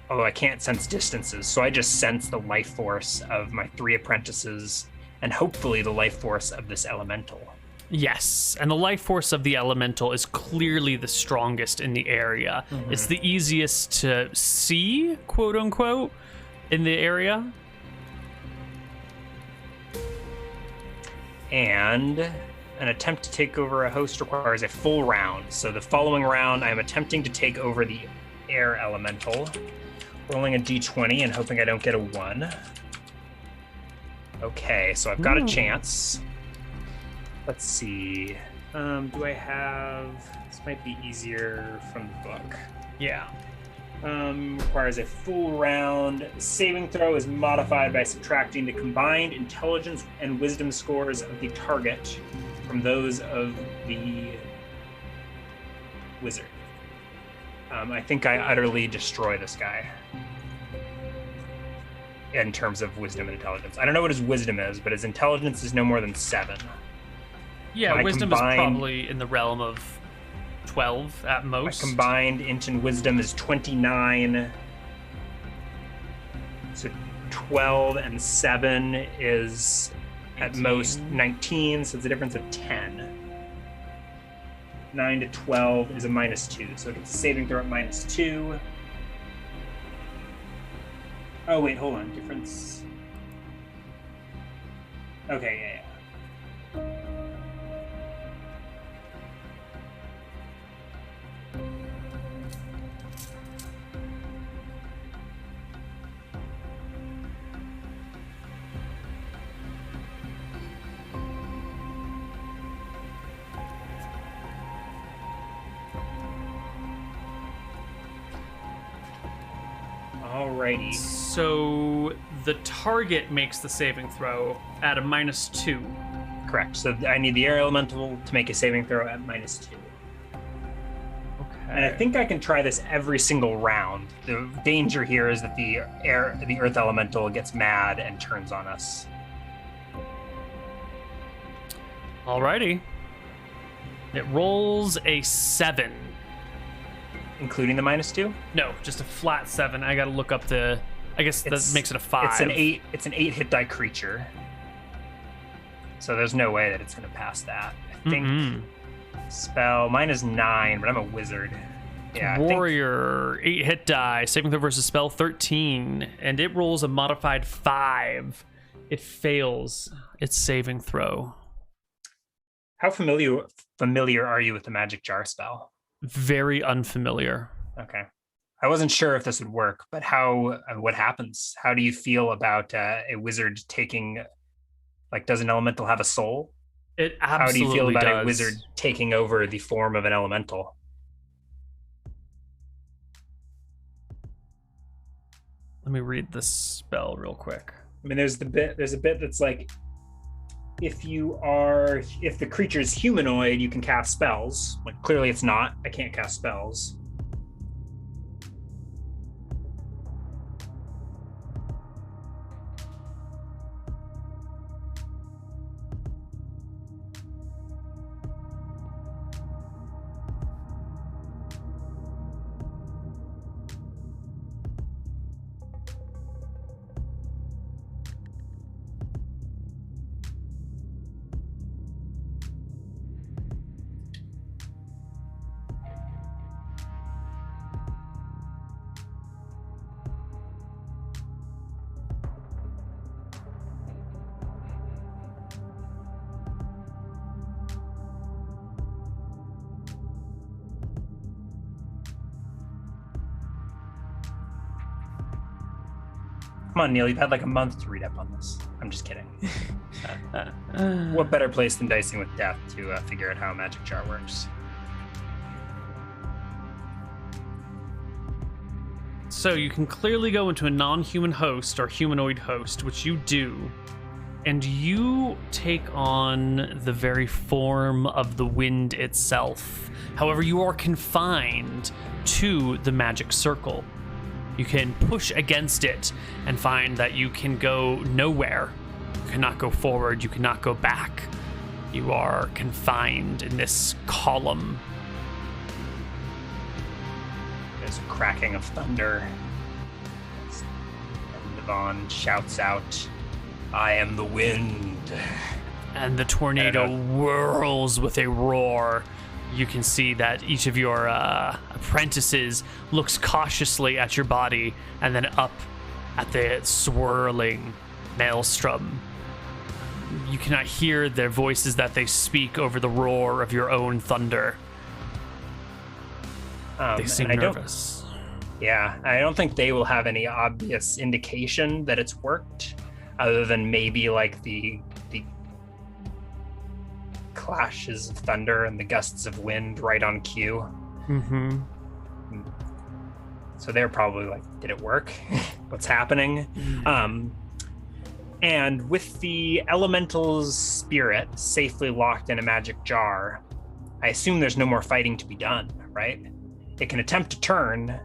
Although I can't sense distances, so I just sense the life force of my 3 apprentices and hopefully the life force of this elemental. Yes, and the life force of the elemental is clearly the strongest in the area. Mm-hmm. It's the easiest to see, quote unquote, in the area. And an attempt to take over a host requires a full round. So the following round, I am attempting to take over the air elemental, rolling a d20 and hoping I don't get a 1. Okay, so I've got a chance. Let's see. Do I have... This might be easier from the book. Yeah. Requires a full round. Saving throw is modified by subtracting the combined intelligence and wisdom scores of the target from those of the wizard. I think I utterly destroy this guy in terms of wisdom and intelligence. I don't know what his wisdom is, but his intelligence is no more than 7. Yeah, wisdom is probably in the realm of 12 at most. My combined int and wisdom is 29. So 12 and 7 is 18. At most 19, so it's a difference of 10. 9 to 12 is a -2, so it gets a saving throw at -2. Oh, wait, hold on. Difference. Okay, yeah. Alrighty. So the target makes the saving throw at a -2. Correct. So I need the air elemental to make a saving throw at -2. Okay. And I think I can try this every single round. The danger here is that the earth elemental gets mad and turns on us. Alrighty. It rolls a 7. Including the -2? No, just a flat 7. I gotta look up the... I guess that makes it a 5. It's an 8. It's an 8 hit die creature. So there's no way that it's gonna pass that. I think spell mine is 9, but I'm a wizard. Yeah. Warrior, 8 hit die, saving throw versus spell 13, and it rolls a modified 5. It fails its saving throw. How familiar are you with the magic jar spell? Very unfamiliar. Okay. I wasn't sure if this would work, but what happens? How do you feel about a wizard taking, like, does an elemental have a soul? It How do you feel absolutely about does. a wizard taking over the form of an elemental? Let me read this spell real quick. I mean, there's a bit that's like, if the creature is humanoid, you can cast spells. Like, clearly it's not. I can't cast spells. Come on, Neal, you've had like a month to read up on this. I'm just kidding. What better place than Dicing with Death to figure out how a magic jar works? So you can clearly go into a non-human host or humanoid host, which you do, and you take on the very form of the wind itself. However, you are confined to the magic circle. You can push against it and find that you can go nowhere. You cannot go forward, you cannot go back. You are confined in this column. There's a cracking of thunder. And Devon shouts out, "I am the wind." And the tornado whirls with a roar. You can see that each of your apprentices looks cautiously at your body and then up at the swirling maelstrom. You cannot hear their voices that they speak over the roar of your own thunder. They seem nervous. Yeah, I don't think they will have any obvious indication that it's worked, other than maybe like the clashes of thunder and the gusts of wind right on cue. Mm-hmm. So they're probably like, did it work? What's happening? And with the elemental's spirit safely locked in a magic jar, I assume there's no more fighting to be done, right? It can attempt to turn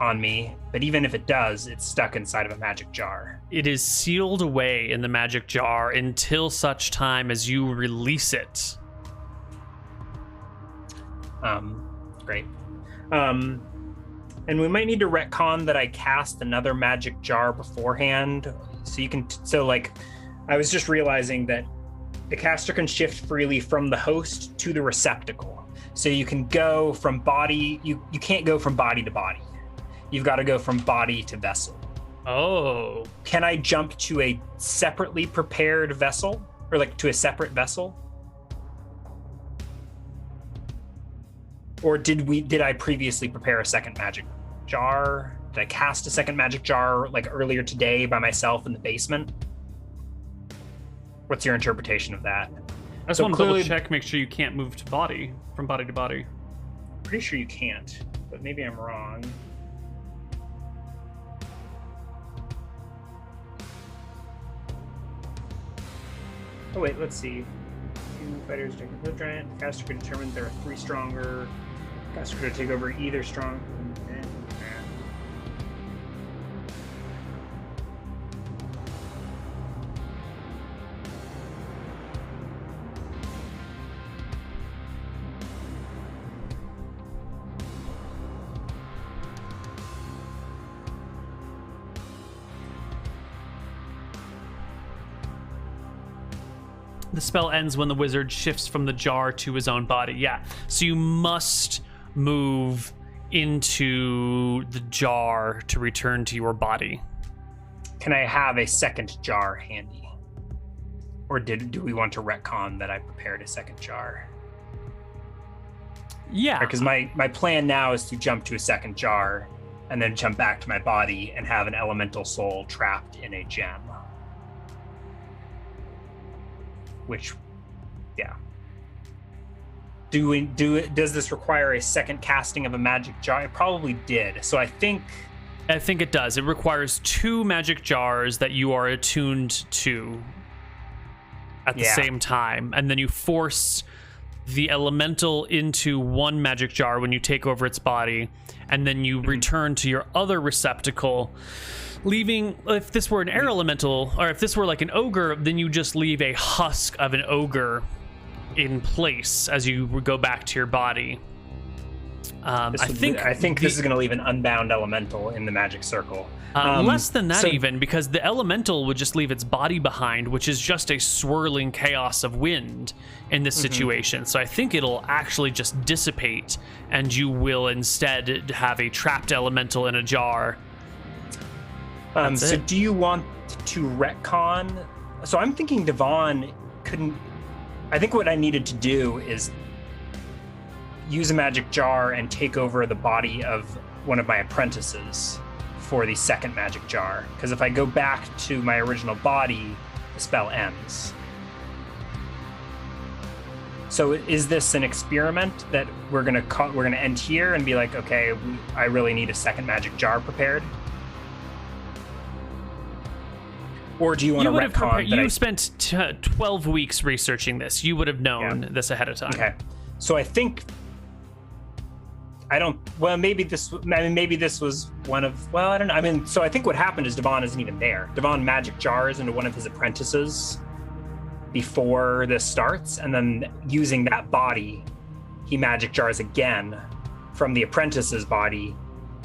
on me, but even if it does, it's stuck inside of a magic jar. It is sealed away in the magic jar until such time as you release it. Great. And we might need to retcon that I cast another magic jar beforehand. So you can, I was just realizing that the caster can shift freely from the host to the receptacle. So you can go from body, you can't go from body to body. You've got to go from body to vessel. Oh. Can I jump to a separately prepared vessel? Or like to a separate vessel? Or did I previously prepare a second magic jar? Did I cast a second magic jar like earlier today by myself in the basement? What's your interpretation of that? I just want to double check, make sure you can't move to body, from body to body. Pretty sure you can't, but maybe I'm wrong. Oh wait, let's see. Two fighters take a giant. The caster can determine there are three stronger. The caster could take over either strong. The spell ends when the wizard shifts from the jar to his own body. Yeah, so you must move into the jar to return to your body. Can I have a second jar handy? Or do we want to retcon that I prepared a second jar? Yeah. Because my plan now is to jump to a second jar and then jump back to my body and have an elemental soul trapped in a gem. Which Yeah. Does this require a second casting of a magic jar? It probably did. So I think it does. It requires 2 magic jars that you are attuned to at the same time, and then you force the elemental into 1 magic jar when you take over its body, and then you return to your other receptacle, leaving, if this were an air elemental, or if this were like an ogre, then you just leave a husk of an ogre in place as you go back to your body. I think this is going to leave an unbound elemental in the magic circle. Less than that, even, because the elemental would just leave its body behind, which is just a swirling chaos of wind in this situation. So I think it'll actually just dissipate, and you will instead have a trapped elemental in a jar. So do you want to retcon? So I'm thinking Devon couldn't... I think what I needed to do is use a magic jar and take over the body of one of my apprentices for the second magic jar. Because if I go back to my original body, the spell ends. So is this an experiment that we're gonna end here and be like, okay, I really need a second magic jar prepared? Or do you want to retcon that you spent 12 weeks researching this. You would have known this ahead of time. Okay. So I think maybe this was one of, I don't know. I mean, so I think what happened is Devon isn't even there. Devon magic jars into one of his apprentices before this starts, and then using that body, he magic jars again from the apprentice's body,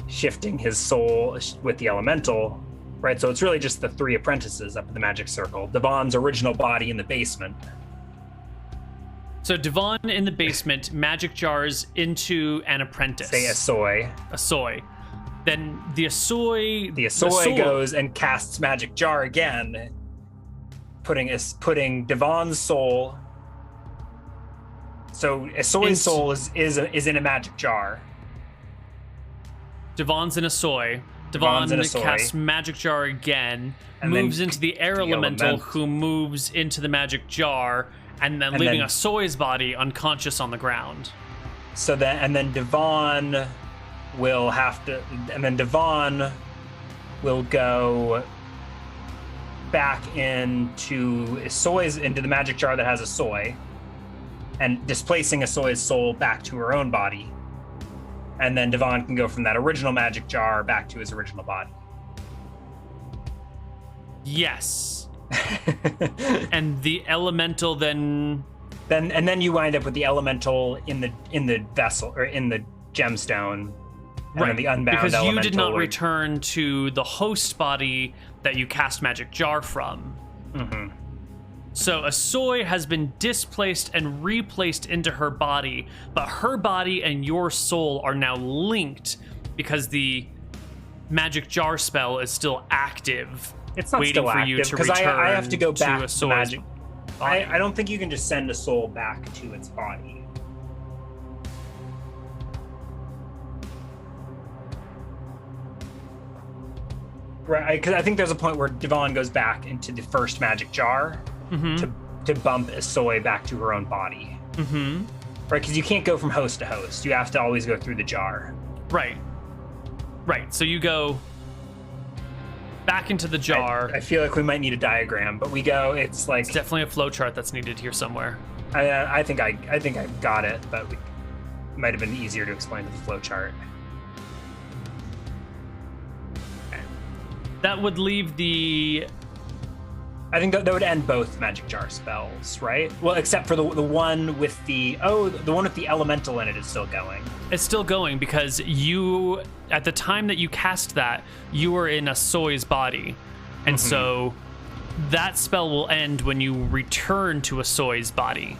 shifting his soul with the elemental. Right, so it's really just the 3 apprentices up in the magic circle. Devon's original body in the basement. So Devon in the basement, magic jars into an apprentice. Say Asoy. Asoy. Then the Asoy... The Asoy goes and casts magic jar again, putting Devon's soul... So Asoy's soul is in a magic jar. Devon's in Asoy. Devon casts magic jar again, and moves into the air elemental, who moves into the magic jar, and then leaving Asoy's body unconscious on the ground. So then Devon will have to, and then Devon will go back into the magic jar that has Asoy, and displacing Asoy's soul back to her own body. And then Devon can go from that original magic jar back to his original body. Yes. And the elemental then you wind up with the elemental in the vessel, or in the gemstone. Right. And the unbound because elemental. You did not return to the host body that you cast magic jar from. Mm-hmm. So Asoy has been displaced and replaced into her body, but her body and your soul are now linked because the magic jar spell is still active. It's not waiting still for active, you to because return I have to go back to Asoy's magic. body. I don't think you can just send a soul back to its body. Right, because I think there's a point where Devon goes back into the first magic jar to bump Asoy back to her own body. Mm-hmm. Right, because you can't go from host to host. You have to always go through the jar. Right. So you go back into the jar. I feel like we might need a diagram, but we go. It's like it's definitely a flow chart that's needed here somewhere. I think I got it, but it might have been easier to explain with the flow chart. That would leave the... I think that would end both magic jar spells, right? Well, except for the one with the one with the elemental in it is still going. It's still going because you, at the time that you cast that, you were in Asoy's body, and so that spell will end when you return to Asoy's body.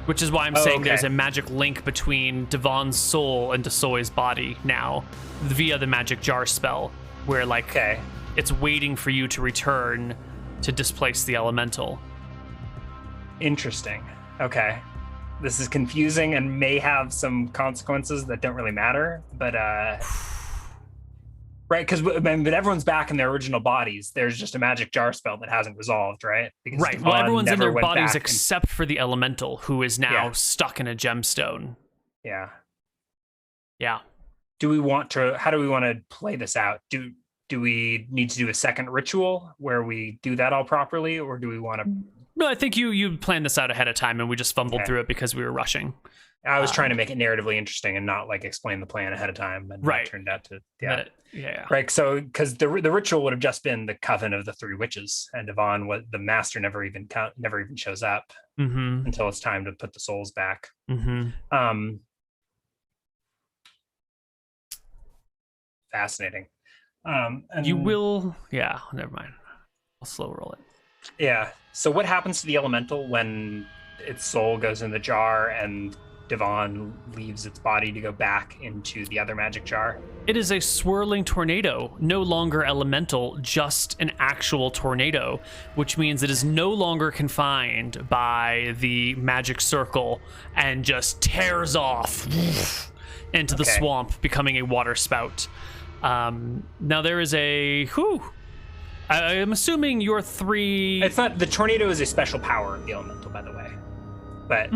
Which is why I'm saying there's a magic link between Devon's soul and Asoy's body now, via the magic jar spell. Where, it's waiting for you to return to displace the elemental. Interesting. Okay. This is confusing and may have some consequences that don't really matter, but Right, because but everyone's back in their original bodies. There's just a magic jar spell that hasn't resolved, right? Because Right. Well, Devon everyone's in never their went bodies back except for the elemental, who is now Yeah. stuck in a gemstone. Yeah. Yeah. How do we want to play this out? Do we need to do a second ritual where we do that all properly, or do we want to? No, I think you planned this out ahead of time, and we just fumbled through it because we were rushing. I was trying to make it narratively interesting and not like explain the plan ahead of time, and Right. it turned out to Yeah. Right, so because the ritual would have just been the coven of the three witches, and Devon, the master, never even shows up until it's time to put the souls back. Fascinating. And You will. Yeah. Never mind. I'll slow roll it. Yeah. So what happens to the elemental when its soul goes in the jar and Devon leaves its body to go back into the other magic jar? It is a swirling tornado, no longer elemental, just an actual tornado, which means it is no longer confined by the magic circle and just tears off into the swamp, becoming a water spout. Now there is a... I'm assuming your three... It's not... The tornado is a special power of the elemental, by the way. But,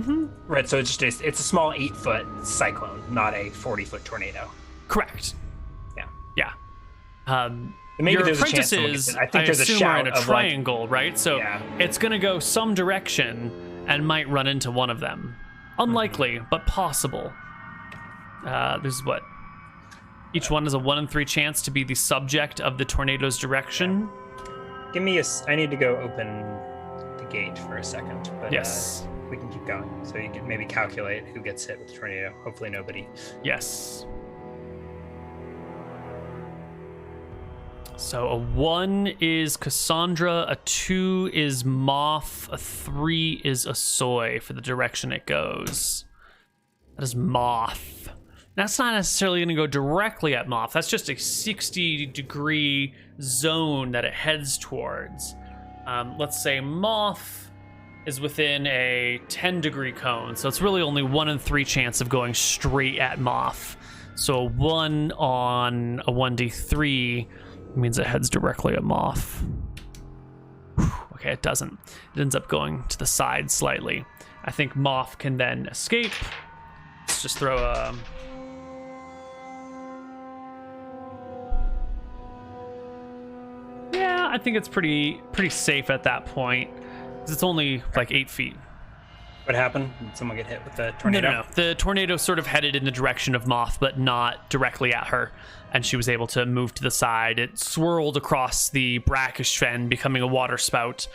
right, so it's a small 8-foot cyclone, not a 40-foot tornado. Correct. Yeah. Maybe your there's a chance apprentices, I think there's a assume, shout are in a of triangle, right? So it's going to go some direction and might run into one of them. Unlikely, but possible. There's what? Each one has a 1 in 3 chance to be the subject of the tornado's direction. Give me I need to go open the gate for a second. But, yes. We can keep going. So you can maybe calculate who gets hit with the tornado. Hopefully nobody. Yes. So a 1 is Cassandra, a 2 is Moth, a 3 is Asoy for the direction it goes. That is Moth. That's not necessarily going to go directly at Moth. That's just a 60-degree zone that it heads towards. Let's say Moth is within a 10-degree cone, so it's really only 1 in 3 chance of going straight at Moth. So 1 on a 1d3 means it heads directly at Moth. Okay, it doesn't. It ends up going to the side slightly. I think Moth can then escape. Let's just throw a... Yeah, I think it's pretty safe at that point. It's only like 8 feet. What happened? Did someone get hit with the tornado? No. The tornado sort of headed in the direction of Moth, but not directly at her. And she was able to move to the side. It swirled across the brackish fen, becoming a water spout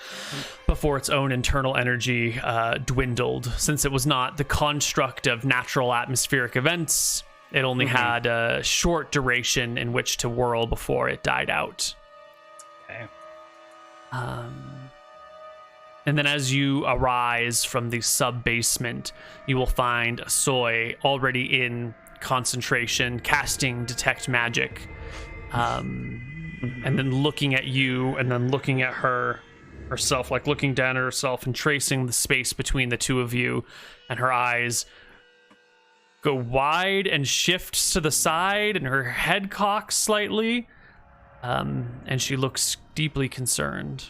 before its own internal energy dwindled. Since it was not the construct of natural atmospheric events, it only had a short duration in which to whirl before it died out. Okay. And then as you arise from the sub-basement, you will find Soy already in concentration, casting Detect Magic. And then looking at you, and then looking at herself, like looking down at herself and tracing the space between the two of you. And her eyes go wide and shifts to the side, and her head cocks slightly. And she looks deeply concerned.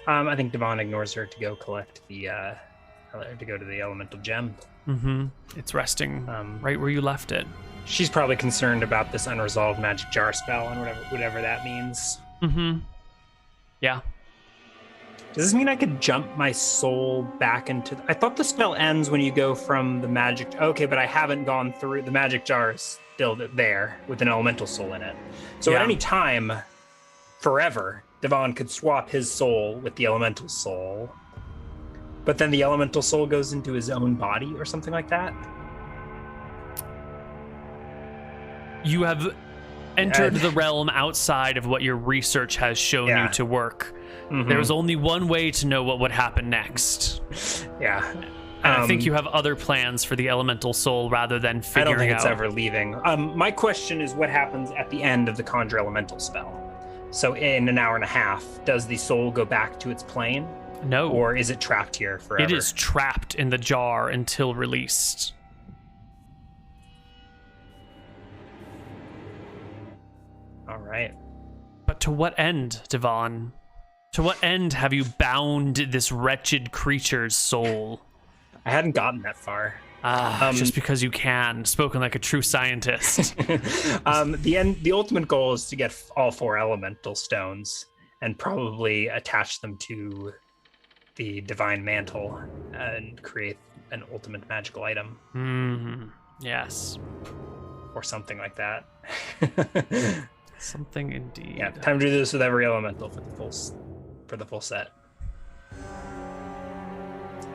I think Devon ignores her to go collect to go to the elemental gem. It's resting right where you left it. She's probably concerned about this unresolved magic jar spell and whatever that means. Yeah. Does this mean I could jump my soul back into... I thought the spell ends when you go from the magic... Okay, but I haven't gone through... The magic jar is still there with an elemental soul in it. So at any time, forever, Devon could swap his soul with the elemental soul. But then the elemental soul goes into his own body or something like that? You have entered the realm outside of what your research has shown you to work. There was only one way to know what would happen next. Yeah. And I think you have other plans for the elemental soul rather than figuring out... I don't think it's ever leaving. My question is what happens at the end of the Conjure Elemental spell? So in an hour and a half, does the soul go back to its plane? No. Or is it trapped here forever? It is trapped in the jar until released. All right. But to what end, Devon? To what end have you bound this wretched creature's soul? I hadn't gotten that far. Just because you can, spoken like a true scientist. The ultimate goal is to get all 4 elemental stones and probably attach them to the divine mantle and create an ultimate magical item. Yes. Or something like that. Something indeed. Yeah, time to do this with every elemental for the full set.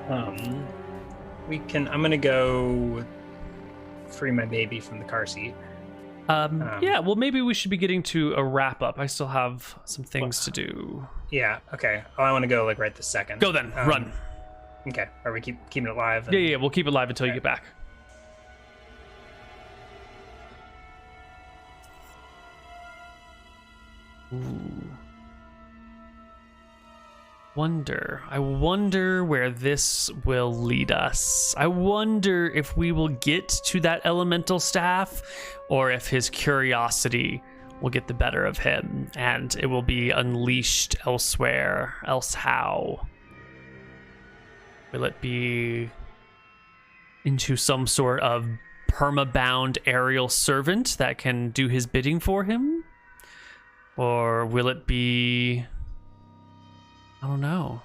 I'm gonna go free my baby from the car seat. Yeah, well, maybe we should be getting to a wrap up. I still have some things to do. Yeah, okay. Oh, I want to go like right this second. Go then, run. Okay, are we keeping it live? Yeah, we'll keep it live until you get back. Ooh. I wonder where this will lead us. I wonder if we will get to that elemental staff, or if his curiosity will get the better of him and it will be unleashed elsewhere. Else how? Will it be into some sort of perma-bound aerial servant that can do his bidding for him? Or will it be... I don't know.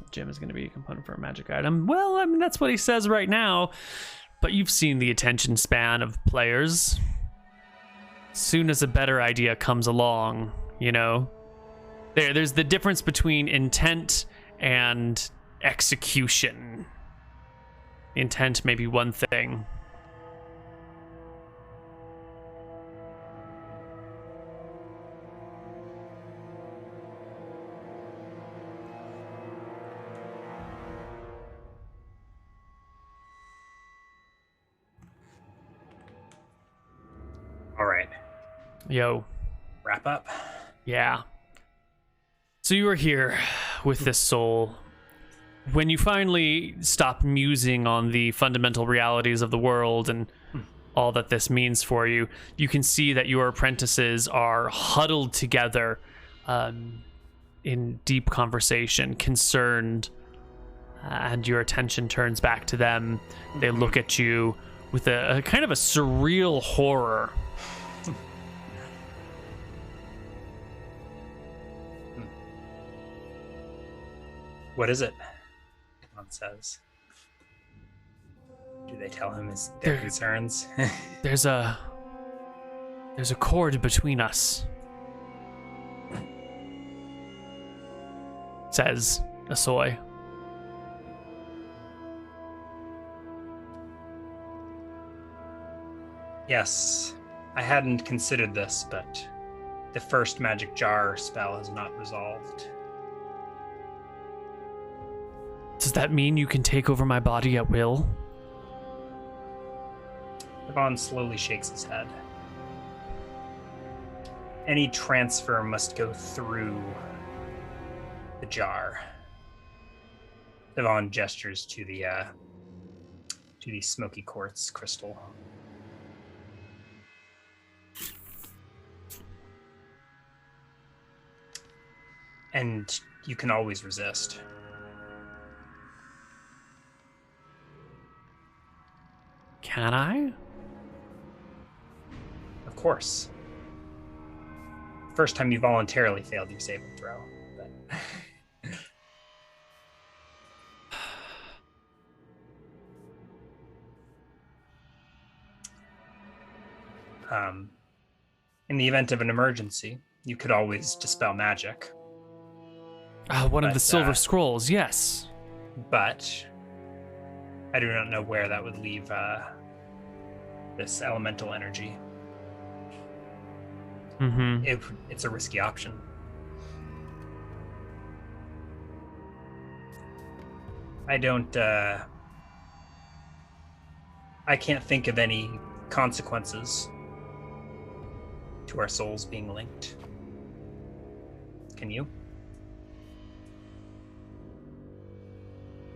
Gem is going to be a component for a magic item. Well, I mean, that's what he says right now. But you've seen the attention span of players. As soon as a better idea comes along, you know, there's the difference between intent and execution. Intent may be one thing. All right. Yo. Wrap up. Yeah. So you are here with this soul. When you finally stop musing on the fundamental realities of the world and all that this means for you, you can see that your apprentices are huddled together in deep conversation, concerned, and your attention turns back to them. They look at you with a kind of a surreal horror. What is it? Devon says. Do they tell him their concerns? There's a cord between us, says Asoy. Yes, I hadn't considered this, but the first magic jar spell is not resolved. Does that mean you can take over my body at will? Devon slowly shakes his head. Any transfer must go through the jar. Devon gestures to the smoky quartz crystal. And you can always resist. Can I? Of course. First time you voluntarily failed your saving throw. But... in the event of an emergency, you could always dispel magic. One of the silver scrolls, yes. But I do not know where that would leave this elemental energy. Mm-hmm. It's a risky option. I can't think of any consequences to our souls being linked. Can you?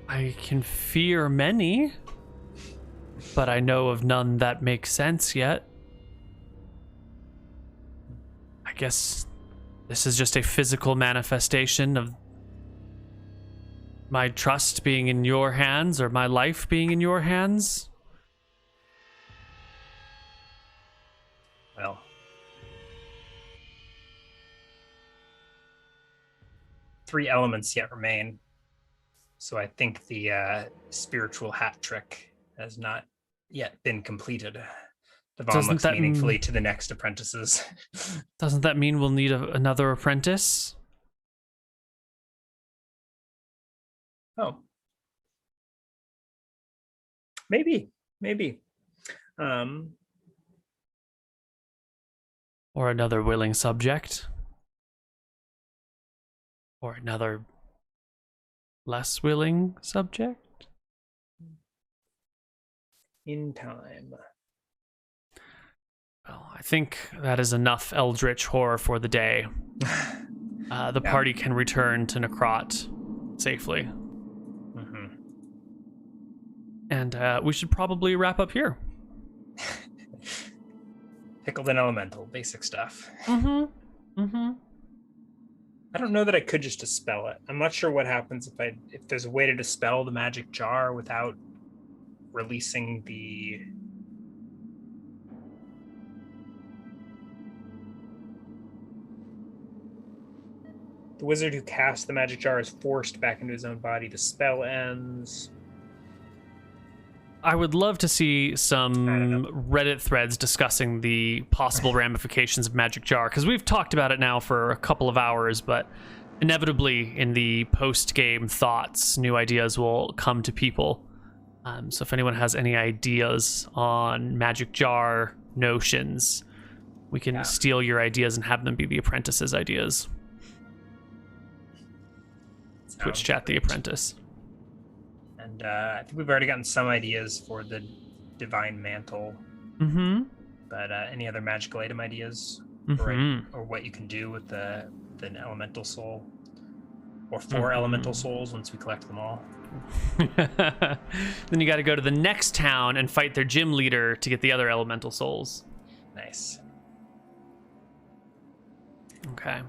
I can fear many, but I know of none that make sense yet. I guess this is just a physical manifestation of my trust being in your hands, or my life being in your hands. Well, 3 elements yet remain. So I think the spiritual hat trick has not yet been completed. Devon Doesn't looks that meaningfully to the next apprentices. Doesn't that mean we'll need another apprentice? Oh. Maybe. Or another willing subject? Or another less willing subject? In time. Well, I think that is enough eldritch horror for the day. The party can return to Necrot safely. Mm-hmm. And we should probably wrap up here. Pickled and elemental, basic stuff. Mm-hmm. I don't know that I could just dispel it. I'm not sure what happens if there's a way to dispel the magic jar without releasing the wizard who casts the magic jar is forced back into his own body. The spell ends. I would love to see some Reddit threads discussing the possible ramifications of Magic Jar, because we've talked about it now for a couple of hours, but inevitably in the post-game thoughts, new ideas will come to people. So if anyone has any ideas on Magic Jar notions, we can steal your ideas and have them be the apprentice's ideas. Twitch chat the apprentice. And I think we've already gotten some ideas for the divine mantle. Mm-hmm. But any other magical item ideas? Mm-hmm. Or what you can do with an elemental soul? Or 4 elemental souls once we collect them all? Then you got to go to the next town and fight their gym leader to get the other elemental souls. Nice. Okay.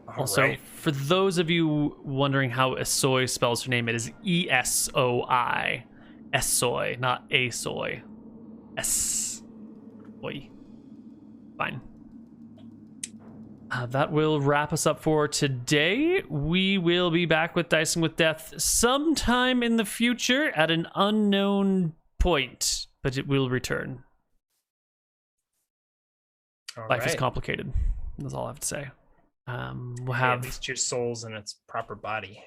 All Also, right. for those of you wondering how Esoi spells her name, it is E-S-O-I. Esoi, not Asoi. Oi. Fine. That will wrap us up for today. We will be back with Dicing with Death sometime in the future at an unknown point, but it will return. Life is complicated. That's all I have to say. We'll have at least your soul's in its proper body.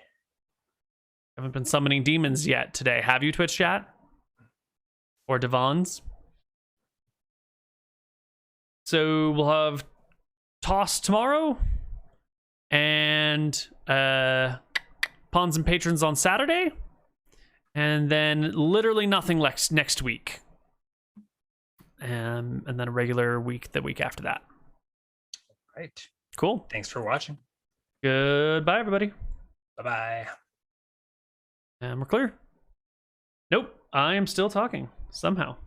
Haven't been summoning demons yet today. Have you, Twitch chat? Or Devon's? So we'll have Toss tomorrow and Pawns and Patrons on Saturday, and then literally nothing next week, and then a regular week the week after that. Right. Cool. Thanks for watching. Goodbye, everybody. Bye-bye. And we're clear. Nope, I am still talking somehow.